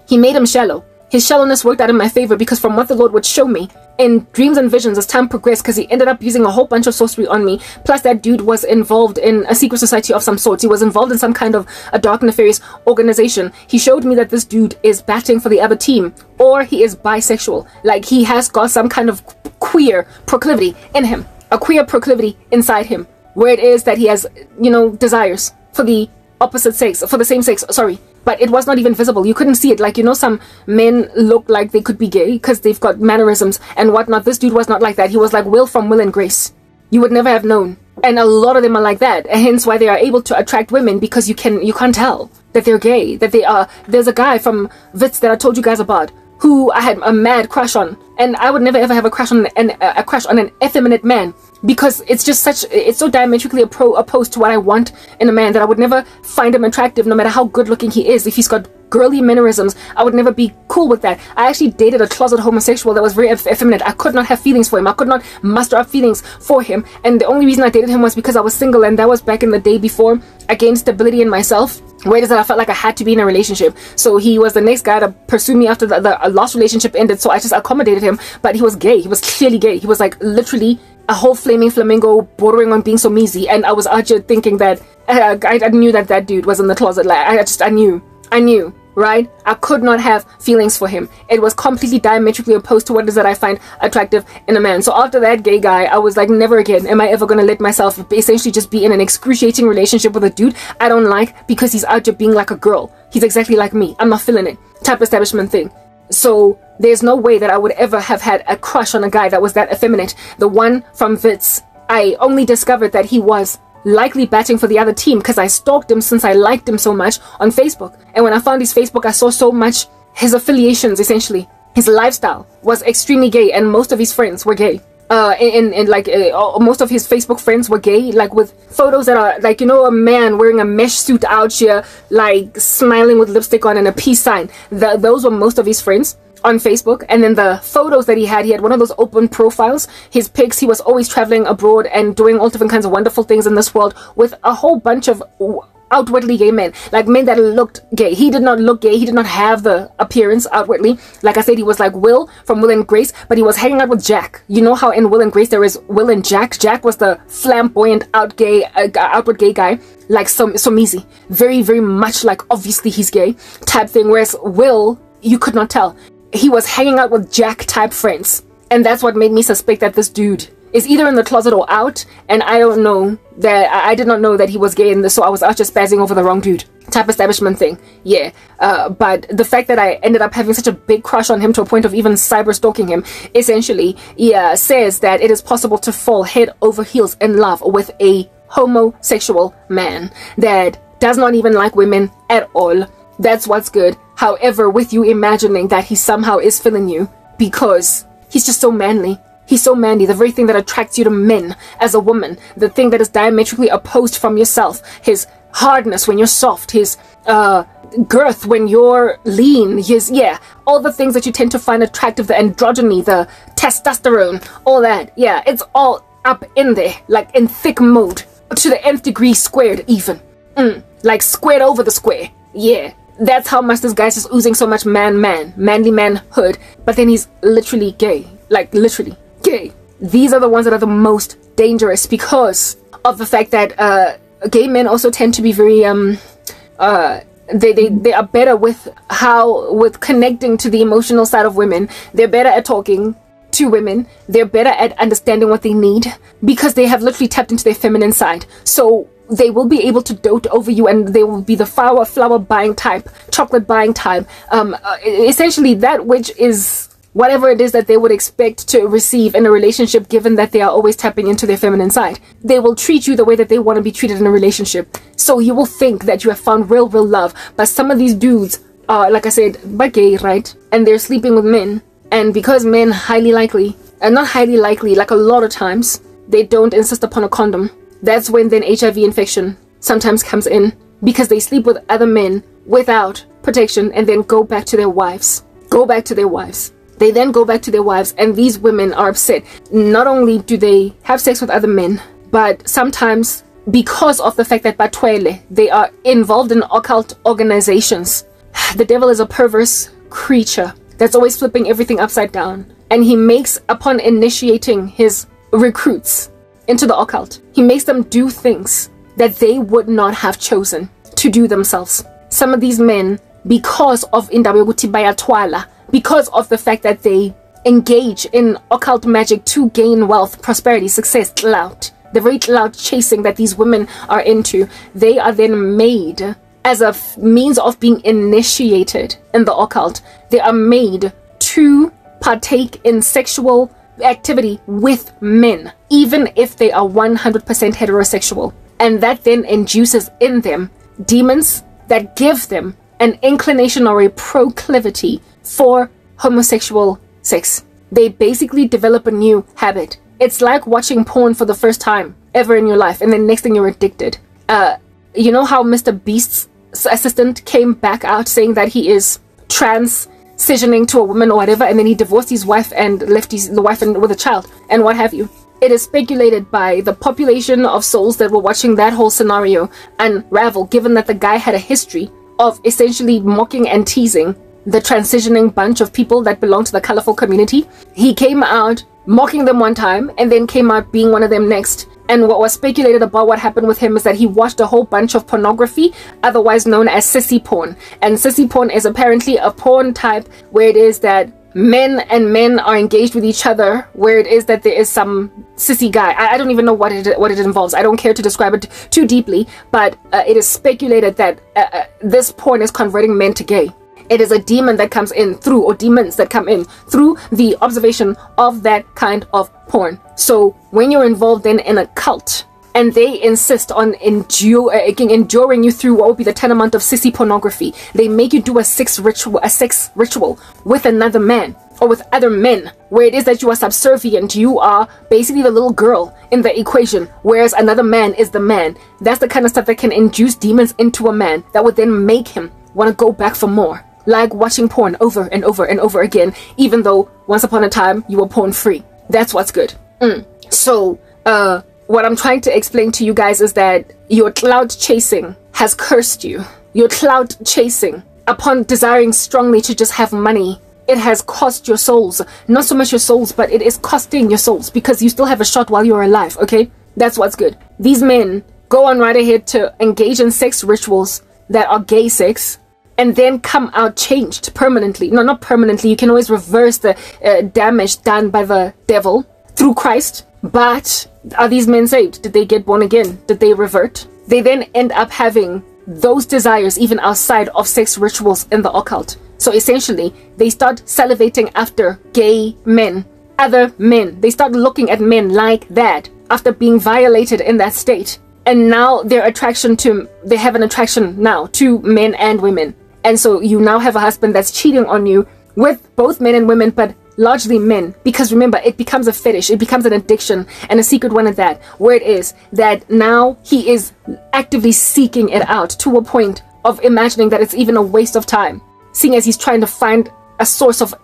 He made him shallow. his shallowness worked out in my favor, because from what the Lord would show me in dreams and visions as time progressed, because he ended up using a whole bunch of sorcery on me, plus that dude was involved in a secret society of some sort. He was involved in some kind of a dark, nefarious organization. He showed me that this dude is batting for the other team, or he is bisexual. Like, he has got some kind of queer proclivity in him, a queer proclivity inside him, where it is that he has, you know, desires for the opposite sex, for the same sex, sorry. But it was not even visible. You couldn't see it. Like, you know, some men look like they could be gay because they've got mannerisms and whatnot. This dude was not like that. He was like Will from Will and Grace. You would never have known. And a lot of them are like that. Hence why they are able to attract women, because you can't tell that they're gay, that they are. There's a guy from Wits that I told you guys about, who I had a mad crush on, and I would never ever have a crush on an effeminate man, because it's so diametrically opposed to what I want in a man, that I would never find him attractive no matter how good looking he is. If he's got girly mannerisms, I would never be cool with that. I actually dated a closet homosexual that was very effeminate. I could not have feelings for him. I could not muster up feelings for him, and the only reason I dated him was because I was single, and that was back in the day before I gained stability in myself, where it is that I felt like I had to be in a relationship. So he was the next guy to pursue me after the last relationship ended, so I just accommodated him. But he was gay. He was clearly gay. He was like literally a whole flaming flamingo, bordering on being so measy, and I was out here thinking that I knew that dude was in the closet. Like, I knew, right? I could not have feelings for him. It was completely diametrically opposed to what it is that I find attractive in a man. So after that gay guy, I was like, never again am I ever gonna let myself essentially just be in an excruciating relationship with a dude I don't like, because he's out here being like a girl. He's exactly like me. I'm not feeling it. Type establishment thing. So there's no way that I would ever have had a crush on a guy that was that effeminate. The one from Wits, I only discovered that he was likely batting for the other team because I stalked him, since I liked him so much on Facebook. And when I found his Facebook, I saw so much his affiliations, essentially. His lifestyle was extremely gay, and most of his friends were gay. Most of his Facebook friends were gay, like with photos that are like, you know, a man wearing a mesh suit out here, like smiling with lipstick on and a peace sign. Those were most of his friends on Facebook. And then the photos that he had one of those open profiles. His pics, he was always traveling abroad and doing all different kinds of wonderful things in this world with a whole bunch of outwardly gay men, like men that looked gay. He did not look gay. He did not have the appearance outwardly. Like I said, he was like Will from Will and Grace, but he was hanging out with Jack. You know how in Will and Grace there is Will and Jack? Jack was the flamboyant outward gay guy, like so easy, very, very much like obviously he's gay type thing. Whereas Will, you could not tell. He was hanging out with Jack type friends, and that's what made me suspect that this dude is either in the closet or out. And I don't know that, I did not know that he was gay in this, so I was out just spazzing over the wrong dude type establishment thing. Yeah. But the fact that I ended up having such a big crush on him to a point of even cyber stalking him, essentially, says that it is possible to fall head over heels in love with a homosexual man that does not even like women at all. That's what's good. However, with you imagining that he somehow is feeling you because he's just so manly. He's so manly, the very thing that attracts you to men as a woman, the thing that is diametrically opposed from yourself, his hardness when you're soft, his girth when you're lean, his, all the things that you tend to find attractive, the androgyny, the testosterone, all that, it's all up in there, like in thick mode, to the nth degree squared even, like squared over the square, that's how much this guy's just oozing so much manly manhood, but then he's literally gay, like literally gay. These are the ones that are the most dangerous because of the fact that gay men also tend to be very they are better with connecting to the emotional side of women. They're better at talking to women. They're better at understanding what they need because they have literally tapped into their feminine side. So they will be able to dote over you, and they will be the flower buying type, chocolate buying type, essentially that which is whatever it is that they would expect to receive in a relationship, given that they are always tapping into their feminine side. They will treat you the way that they want to be treated in a relationship. So you will think that you have found real love. But some of these dudes are, like I said, but gay, right? And they're sleeping with men. And because men highly likely, and not highly likely, like a lot of times, they don't insist upon a condom. That's when then HIV infection sometimes comes in, because they sleep with other men without protection and then go back to their wives. They then go back to their wives, and these women are upset. Not only do they have sex with other men, but sometimes because of the fact that batwele, they are involved in occult organizations. The devil is a perverse creature that's always flipping everything upside down. And he makes, upon initiating his recruits into the occult, he makes them do things that they would not have chosen to do themselves. Some of these men, because of indaba yokuthi bayatwala, because of the fact that they engage in occult magic to gain wealth, prosperity, success, clout, the very clout chasing that these women are into, they are then made as a means of being initiated in the occult. They are made to partake in sexual activity with men, even if they are 100% heterosexual. And that then induces in them demons that give them an inclination or a proclivity for homosexual sex. They basically develop a new habit. It's like watching porn for the first time ever in your life, and then next thing you're addicted. You know how Mr. Beast's assistant came back out saying that he is transitioning to a woman or whatever, and then he divorced his wife and left the wife with a child and what have you. It is speculated by the population of souls that were watching that whole scenario unravel, given that the guy had a history of essentially mocking and teasing the transitioning bunch of people that belong to the colorful community. He came out mocking them one time and then came out being one of them next. And what was speculated about what happened with him is that he watched a whole bunch of pornography, otherwise known as sissy porn. And sissy porn is apparently a porn type where it is that men and men are engaged with each other, where it is that there is some sissy guy. I don't even know what it involves. I don't care to describe it too deeply, but it is speculated that this porn is converting men to gay. It is a demon that comes in through, or demons that come in through the observation of that kind of porn. So when you're involved in a cult and they insist on enduring you through what would be the tantamount of sissy pornography, they make you do a sex ritual with another man or with other men, where it is that you are subservient. You are basically the little girl in the equation, whereas another man is the man. That's the kind of stuff that can induce demons into a man that would then make him want to go back for more. Like watching porn over and over and over again, even though once upon a time you were porn free. That's what's good. So, what I'm trying to explain to you guys is that your clout chasing has cursed you. Your clout chasing, upon desiring strongly to just have money, it has cost your souls. Not so much your souls, but it is costing your souls, because you still have a shot while you're alive, okay? That's what's good. These men go on right ahead to engage in sex rituals that are gay sex, and then come out changed permanently. No, not permanently. You can always reverse the damage done by the devil through Christ. But are these men saved? Did they get born again? Did they revert? They then end up having those desires even outside of sex rituals in the occult. So essentially, they start salivating after gay men, other men. They start looking at men like that after being violated in that state. And now they have an attraction now to men and women. And so you now have a husband that's cheating on you with both men and women, but largely men. Because remember, it becomes a fetish, it becomes an addiction, and a secret one at that, where it is that now he is actively seeking it out to a point of imagining that it's even a waste of time, seeing as he's trying to find a source of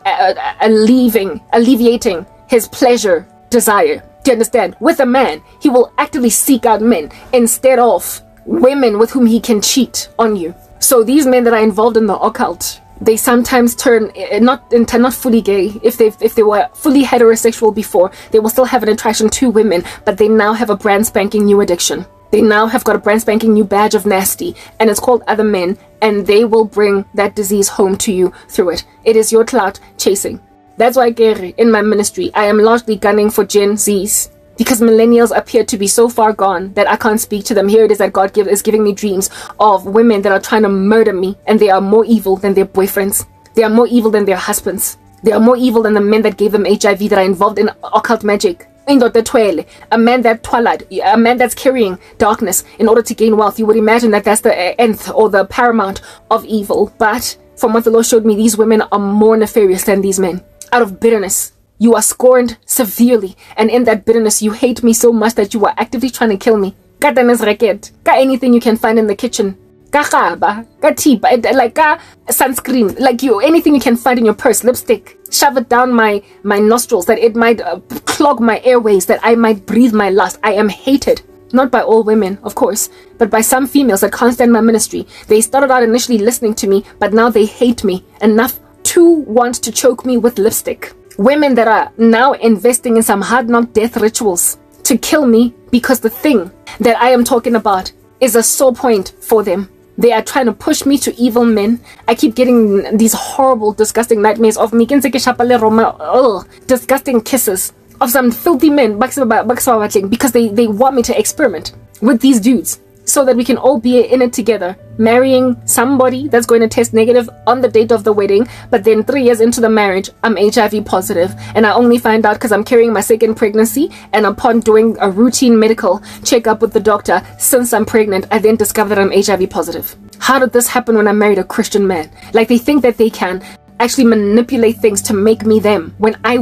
alleviating his pleasure desire. Do you understand? With a man, he will actively seek out men instead of women with whom he can cheat on you. So these men that are involved in the occult, they sometimes turn not fully gay. If they were fully heterosexual before, they will still have an attraction to women, but they now have a brand spanking new addiction. They now have got a brand spanking new badge of nasty, and it's called other men, and they will bring that disease home to you through it. It is your clout chasing. That's why, Gary, in my ministry, I am largely gunning for Gen Zs, because millennials appear to be so far gone that I can't speak to them. Here it is that God is giving me dreams of women that are trying to murder me, and they are more evil than their boyfriends. They are more evil than their husbands. They are more evil than the men that gave them HIV, that are involved in occult magic. A man that's carrying darkness in order to gain wealth. You would imagine that that's the nth or the paramount of evil. But from what the Lord showed me, these women are more nefarious than these men. Out of bitterness, you are scorned severely, and in that bitterness, you hate me so much that you are actively trying to kill me. Ka tennis racket, ka anything you can find in the kitchen, ka khaba, ka tea, like ka sunscreen, like anything you can find in your purse, lipstick. Shove it down my nostrils that it might clog my airways, that I might breathe my lust. I am hated. Not by all women, of course, but by some females that can't stand my ministry. They started out initially listening to me, but now they hate me enough too want to choke me with lipstick. Women that are now investing in some hard-knock death rituals to kill me because the thing that I am talking about is a sore point for them. They are trying to push me to evil men. I keep getting these horrible, disgusting nightmares of me. Disgusting kisses of some filthy men because they want me to experiment with these dudes so that we can all be in it together, marrying somebody that's going to test negative on the date of the wedding, but then 3 years into the marriage, I'm HIV positive, and I only find out because I'm carrying my second pregnancy, and upon doing a routine medical checkup with the doctor since I'm pregnant, I then discover that I'm HIV positive. How did this happen when I married a Christian man? Like, they think that they can actually manipulate things to make me them. When I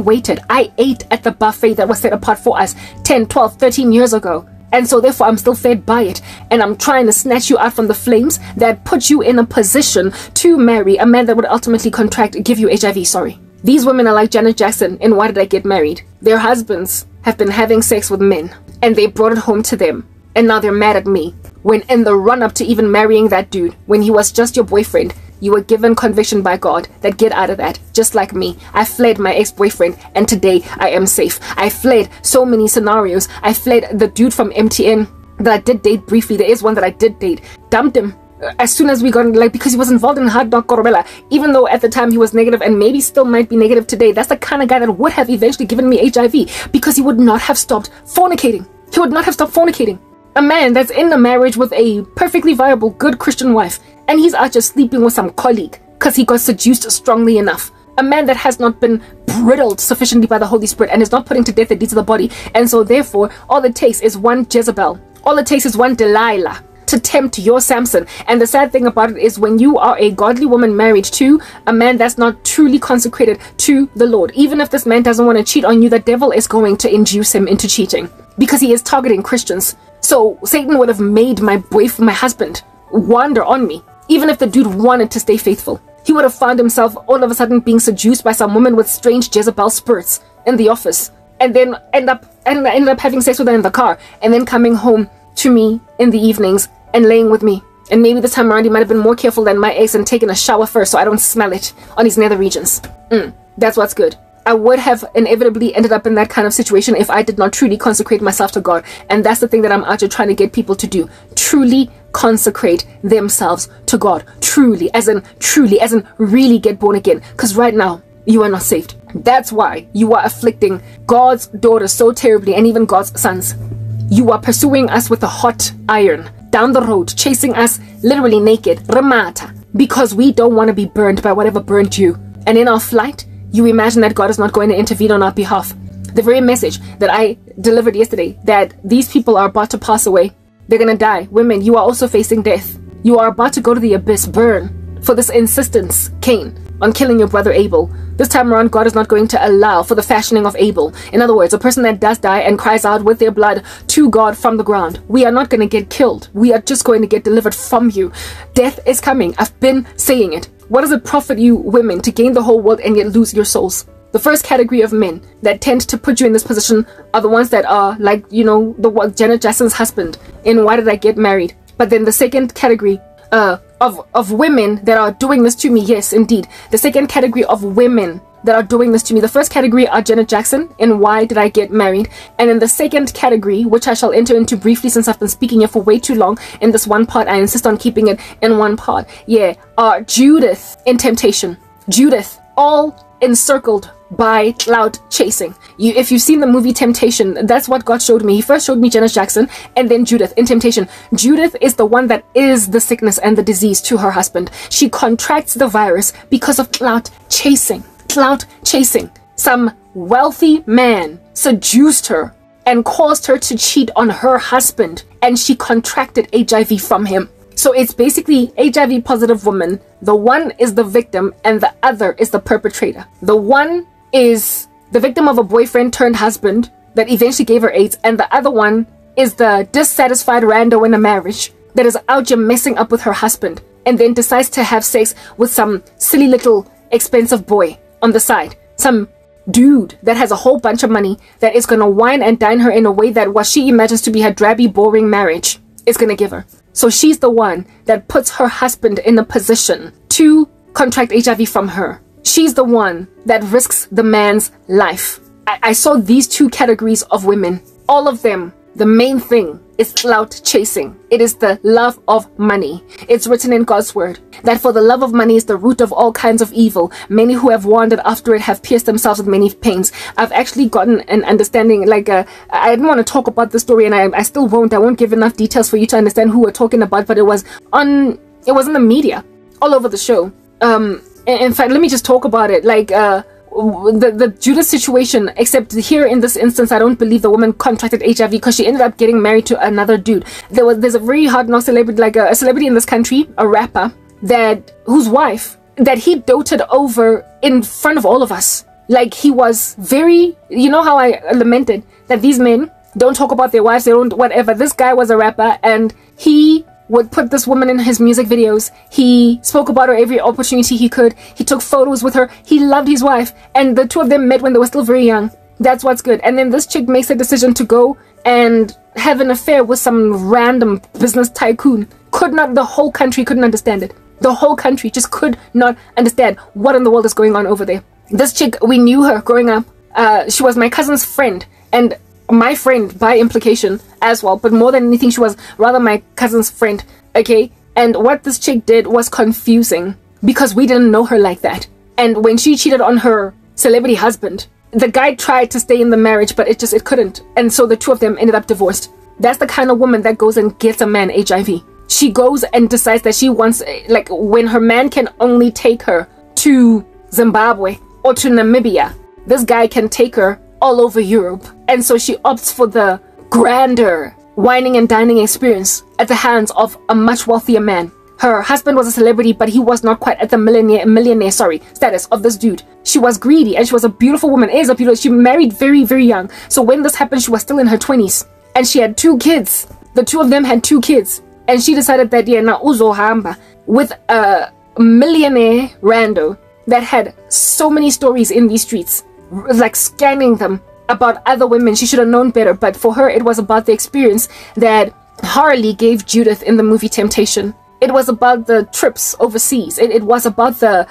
ate at the buffet that was set apart for us 10, 12, 13 years ago. And so therefore I'm still fed by it, and I'm trying to snatch you out from the flames that put you in a position to marry a man that would ultimately give you HIV. Sorry. These women are like Janet Jackson in Why Did I Get Married? Their husbands have been having sex with men and they brought it home to them, and now they're mad at me when in the run-up to even marrying that dude, when he was just your boyfriend, you were given conviction by God that get out of that. Just like me, I fled my ex-boyfriend and today I am safe. I fled so many scenarios. I fled the dude from MTN that I did date briefly. There is one that I did date. Dumped him as soon as we got, like, because he was involved in hard knock Korobela. Even though at the time he was negative and maybe still might be negative today, that's the kind of guy that would have eventually given me HIV because he would not have stopped fornicating. He would not have stopped fornicating. A man that's in a marriage with a perfectly viable, good Christian wife, and he's out just sleeping with some colleague because he got seduced strongly enough. A man that has not been bridled sufficiently by the Holy Spirit and is not putting to death the deeds of the body. And so therefore, all it takes is one Jezebel. All it takes is one Delilah to tempt your Samson. And the sad thing about it is when you are a godly woman married to a man that's not truly consecrated to the Lord, even if this man doesn't want to cheat on you, the devil is going to induce him into cheating because he is targeting Christians. So Satan would have made my boyfriend, my husband, wander on me. Even if the dude wanted to stay faithful, he would have found himself all of a sudden being seduced by some woman with strange Jezebel spirits in the office, and then ended up having sex with her in the car, and then coming home to me in the evenings and laying with me. And maybe this time around he might have been more careful than my ex and taken a shower first so I don't smell it on his nether regions. That's what's good. I would have inevitably ended up in that kind of situation if I did not truly consecrate myself to God. And that's the thing that I'm out here trying to get people to do. Truly consecrate themselves to God. Truly, as in really get born again. Because right now, you are not saved. That's why you are afflicting God's daughters so terribly, and even God's sons. You are pursuing us with a hot iron down the road, chasing us literally naked, remata, because we don't want to be burned by whatever burned you. And in our flight, you imagine that God is not going to intervene on our behalf. The very message that I delivered yesterday, that these people are about to pass away, they're gonna die. Women, you are also facing death. You are about to go to the abyss, burn, for this insistence, Cain, on killing your brother Abel. This time around, God is not going to allow for the fashioning of Abel. In other words, a person that does die and cries out with their blood to God from the ground. We are not going to get killed. We are just going to get delivered from you. Death is coming. I've been saying it. What does it profit you women to gain the whole world and yet lose your souls? The first category of men that tend to put you in this position are the ones that are like, you know, Janet Jackson's husband in Why Did I Get Married? But then the second category of women that are doing this to me, yes, indeed. The second category of women that are doing this to me. The first category are Janet Jackson in Why Did I Get Married? And in the second category, which I shall enter into briefly since I've been speaking here for way too long in this one part, I insist on keeping it in one part. Yeah, Judith in Temptation. Judith, all encircled by clout chasing. If you've seen the movie Temptation, that's what God showed me. He first showed me Janet Jackson and then Judith in Temptation. Judith is the one that is the sickness and the disease to her husband. She contracts the virus because of clout chasing. Clout chasing. Some wealthy man seduced her and caused her to cheat on her husband, and she contracted HIV from him. So it's basically HIV positive woman. The one is the victim and the other is the perpetrator. The one is the victim of a boyfriend turned husband that eventually gave her AIDS, and the other one is the dissatisfied rando in a marriage that is out here messing up with her husband and then decides to have sex with some silly little expensive boy on the side. Some dude that has a whole bunch of money that is going to wine and dine her in a way that what she imagines to be her drabby, boring marriage is going to give her. So she's the one that puts her husband in a position to contract HIV from her. she's the one that risks the man's life. I saw these two categories of women. All of them, the main thing is clout chasing. It is the love of money. It's written in God's word that for the love of money is the root of all kinds of evil. Many who have wandered after it have pierced themselves with many pains. I've actually gotten an understanding, I didn't want to talk about the story, and I still won't. I won't give enough details for you to understand who we're talking about, but it was in the media all over the show. In fact, let me just talk about it. The Judas situation, except here in this instance, I don't believe the woman contracted HIV because she ended up getting married to another dude. There's a very hard-knock celebrity, a celebrity in this country, a rapper, whose wife that he doted over in front of all of us. He was very, you know how I lamented that these men don't talk about their wives, they don't whatever. This guy was a rapper, and he would put this woman in his music videos. He spoke about her every opportunity he could. He took photos with her. He loved his wife, and the two of them met when they were still very young. That's what's good. And then this chick makes a decision to go and have an affair with some random business tycoon. The whole country couldn't understand it. The whole country just could not understand what in the world is going on over there. This chick, we knew her growing up. She was my cousin's friend, and my friend by implication as well, but more than anything she was rather my cousin's friend, okay? And what this chick did was confusing because we didn't know her like that. And when she cheated on her celebrity husband, the guy tried to stay in the marriage, but it couldn't, and so the two of them ended up divorced. That's the kind of woman that goes and gets a man HIV. She goes and decides that she wants, when her man can only take her to Zimbabwe or to Namibia, this guy can take her all over Europe. And so she opts for the grander whining and dining experience at the hands of a much wealthier man. Her husband was a celebrity, but he was not quite at the millionaire status of this dude. She was greedy, and she was a beautiful woman. She married very, very young. So when this happened, she was still in her 20s. And she had 2 kids. The two of them had 2 kids. And she decided that, na uzo hamba with a millionaire rando that had so many stories in these streets, scanning them about other women. She should have known better, but for her it was about the experience that Harley gave Judith in the movie Temptation. It was about the trips overseas. It was about the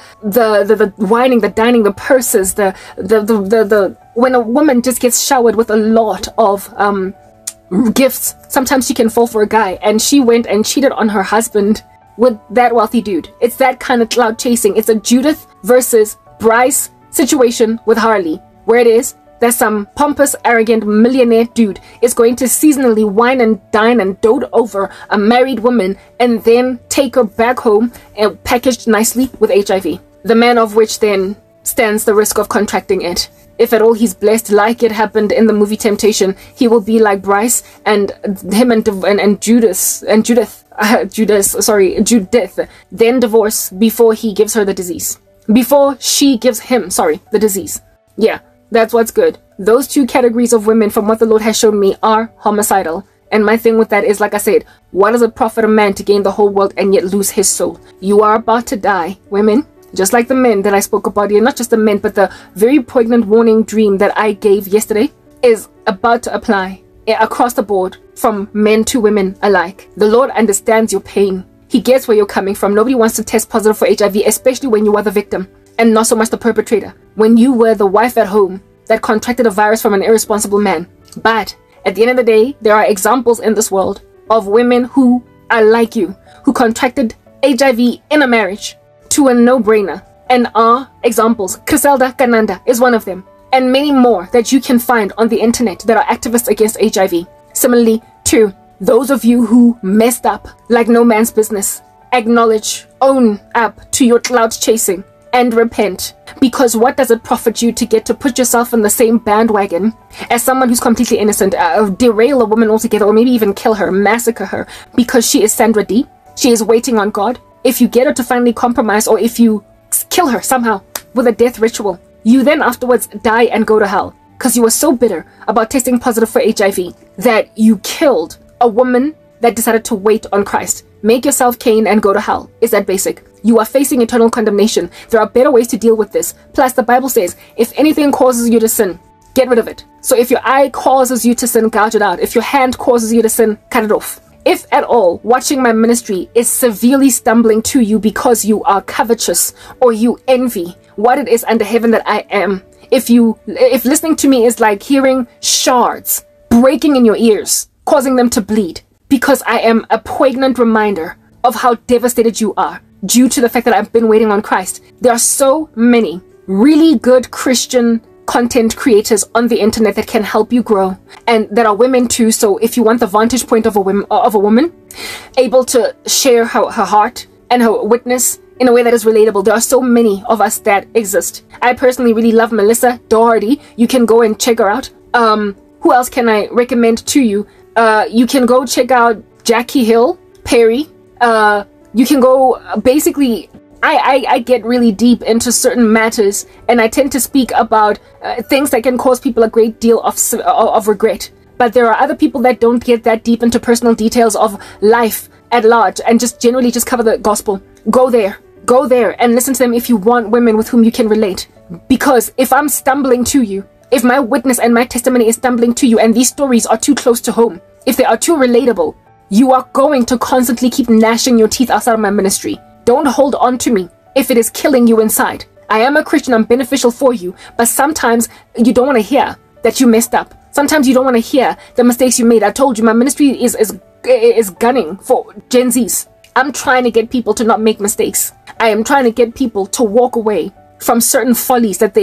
whining, the dining, the purses, the when a woman just gets showered with a lot of gifts, sometimes she can fall for a guy, and she went and cheated on her husband with that wealthy dude. It's that kind of clout chasing. It's a Judith versus Bryce situation with Harley, where it is that some pompous, arrogant millionaire dude is going to seasonally wine and dine and dote over a married woman and then take her back home and packaged nicely with HIV. The man of which then stands the risk of contracting it. If at all he's blessed, like it happened in the movie Temptation, he will be like Bryce, and him and Judith then divorce before he gives her the disease. Before she gives him, the disease. Yeah, that's what's good. Those 2 categories of women, from what the Lord has shown me, are homicidal. And my thing with that is, like I said, what does it profit a man to gain the whole world and yet lose his soul? You are about to die, women. Just like the men that I spoke about here, not just the men, but the very poignant warning dream that I gave yesterday is about to apply across the board from men to women alike. The Lord understands your pain. He gets where you're coming from. Nobody wants to test positive for HIV, especially when you are the victim and not so much the perpetrator. When you were the wife at home that contracted a virus from an irresponsible man. But at the end of the day, there are examples in this world of women who are like you, who contracted HIV in a marriage to a no-brainer, and are examples. Griselda Kananda is one of them, and many more that you can find on the internet that are activists against HIV. Similarly, to those of you who messed up like no man's business, acknowledge, own up to your clout chasing, and repent. Because what does it profit you to get to put yourself in the same bandwagon as someone who's completely innocent, derail a woman altogether, or maybe even kill her, massacre her, because she is Sandra D? She is waiting on God. If you get her to finally compromise, or if you kill her somehow with a death ritual, you then afterwards die and go to hell because you were so bitter about testing positive for HIV that you killed a woman that decided to wait on Christ. Make yourself Cain and go to hell. Is that basic? You are facing eternal condemnation. There are better ways to deal with this. Plus, the Bible says, if anything causes you to sin, get rid of it. So if your eye causes you to sin, gouge it out. If your hand causes you to sin, cut it off. If at all, watching my ministry is severely stumbling to you because you are covetous or you envy what it is under heaven that I am. If listening to me is like hearing shards breaking in your ears, causing them to bleed, because I am a poignant reminder of how devastated you are due to the fact that I've been waiting on Christ. There are so many really good Christian content creators on the internet that can help you grow, and that are women too. So if you want the vantage point of a woman able to share her heart and her witness in a way that is relatable, there are so many of us that exist. I personally really love Melissa Doherty. You can go and check her out. Who else can I recommend to you? You can go check out Jackie Hill Perry. You can go, basically, I get really deep into certain matters, and I tend to speak about things that can cause people a great deal of regret. But there are other people that don't get that deep into personal details of life at large and just generally just cover the gospel. Go there and listen to them if you want women with whom you can relate. Because if I'm stumbling to you, if my witness and my testimony is stumbling to you and these stories are too close to home, if they are too relatable, you are going to constantly keep gnashing your teeth outside of my ministry. Don't hold on to me if it is killing you inside. I am a Christian, I'm beneficial for you, but sometimes you don't want to hear that you messed up. Sometimes you don't want to hear the mistakes you made. I told you my ministry is gunning for Gen Zs. I'm trying to get people to not make mistakes. I am trying to get people to walk away from certain follies that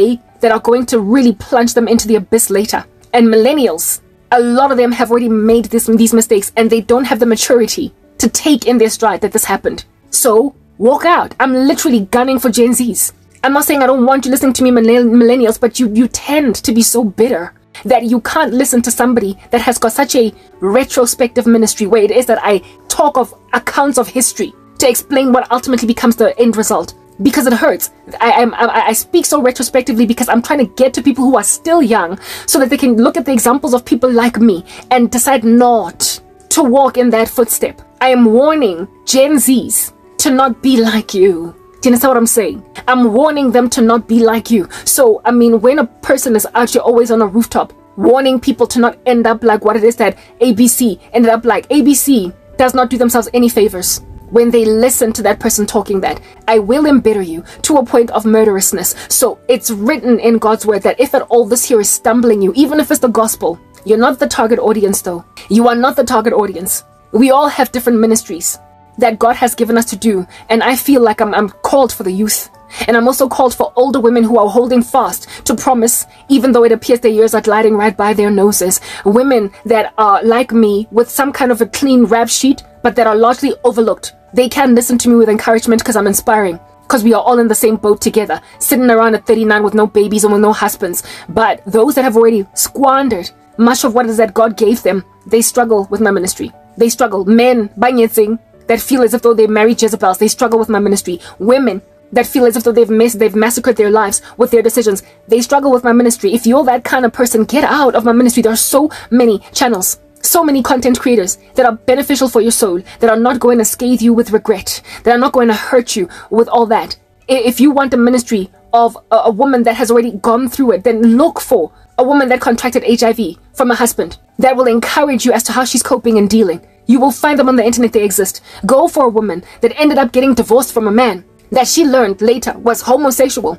are going to really plunge them into the abyss later. And millennials, a lot of them have already made these mistakes, and they don't have the maturity to take in their stride that this happened. So walk out. I'm literally gunning for Gen Zs. I'm not saying I don't want you listening to me millennials, but you tend to be so bitter that you can't listen to somebody that has got such a retrospective ministry where it is that I talk of accounts of history to explain what ultimately becomes the end result. Because it hurts. I speak so retrospectively because I'm trying to get to people who are still young so that they can look at the examples of people like me and decide not to walk in that footstep. I am warning Gen Zs to not be like you. Do you understand what I'm saying? I'm warning them to not be like you. So, I mean, when a person is out, you're always on a rooftop warning people to not end up like what it is that ABC ended up like. ABC does not do themselves any favors when they listen to that person talking that. I will embitter you to a point of murderousness. So it's written in God's word that if at all this here is stumbling you, even if it's the gospel, you're not the target audience though. You are not the target audience. We all have different ministries that God has given us to do. And I feel like I'm called for the youth. And I'm also called for older women who are holding fast to promise, even though it appears their years are gliding right by their noses. Women that are like me with some kind of a clean rap sheet, but that are largely overlooked. They can listen to me with encouragement because I'm inspiring. Because we are all in the same boat together, sitting around at 39 with no babies and with no husbands. But those that have already squandered much of what it is that God gave them, they struggle with my ministry. They struggle. Men, banyetsing, that feel as if though they married Jezebels, they struggle with my ministry. Women that feel as if though they've massacred their lives with their decisions, they struggle with my ministry. If you're that kind of person, get out of my ministry. There are so many channels, so many content creators that are beneficial for your soul, that are not going to scathe you with regret, that are not going to hurt you with all that. If you want a ministry of a woman that has already gone through it, then look for a woman that contracted HIV from a husband that will encourage you as to how she's coping and dealing. You will find them on the internet. They exist. Go for a woman that ended up getting divorced from a man that she learned later was homosexual,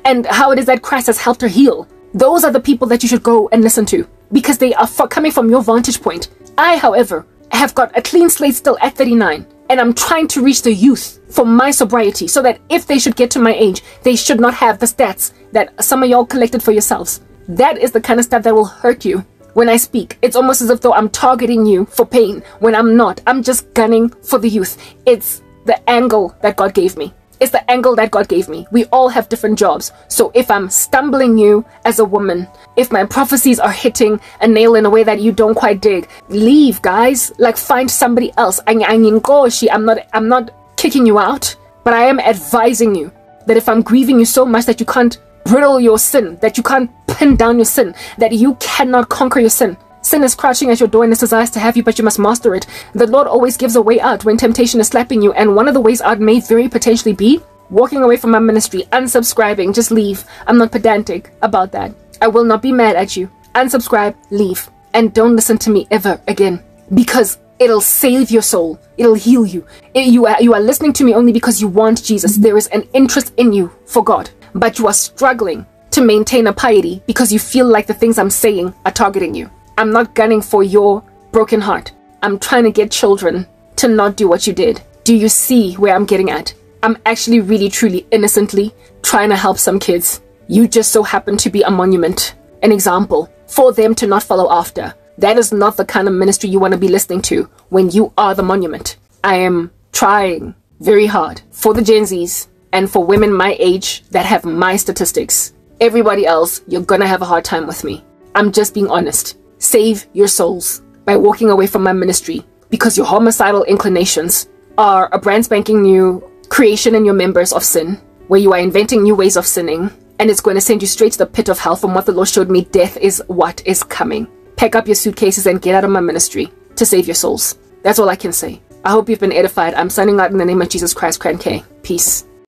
and how it is that Christ has helped her heal. Those are the people that you should go and listen to, because they are coming from your vantage point. I, however, have got a clean slate still at 39, and I'm trying to reach the youth for my sobriety, so that if they should get to my age, they should not have the stats that some of y'all collected for yourselves. That is the kind of stuff that will hurt you. When I speak, it's almost as if though I'm targeting you for pain, when I'm not. I'm just gunning for the youth. It's the angle that God gave me. It's the angle that God gave me. We all have different jobs. So if I'm stumbling you as a woman, if my prophecies are hitting a nail in a way that you don't quite dig, leave, guys. Like, find somebody else. I'm not kicking you out, but I am advising you that if I'm grieving you so much that you can't brittle your sin, that you can't pin down your sin, that you cannot conquer your sin. Sin is crouching at your door and it desires to have you, but you must master it. The Lord always gives a way out when temptation is slapping you, and one of the ways out may very potentially be walking away from my ministry, unsubscribing, just leave. I'm not pedantic about that. I will not be mad at you. Unsubscribe, leave, and don't listen to me ever again, because it'll save your soul. It'll heal you. You are listening to me only because you want Jesus. There is an interest in you for God. but you are struggling to maintain a piety because you feel like the things I'm saying are targeting you. I'm not gunning for your broken heart. I'm trying to get children to not do what you did. Do you see where I'm getting at? I'm actually really, truly, innocently trying to help some kids. You just so happen to be a monument, an example for them to not follow after. That is not the kind of ministry you want to be listening to when you are the monument. I am trying very hard for the Gen Zs and for women my age that have my statistics. Everybody else, you're gonna have a hard time with me. I'm just being honest. Save your souls by walking away from my ministry because your homicidal inclinations are a brand spanking new creation in your members of sin, where you are inventing new ways of sinning, and it's going to send you straight to the pit of hell. From what the Lord showed me, death is what is coming. Pack up your suitcases and get out of my ministry to save your souls. That's all I can say. I hope you've been edified. I'm signing out in the name of Jesus Christ, Cran K. Peace.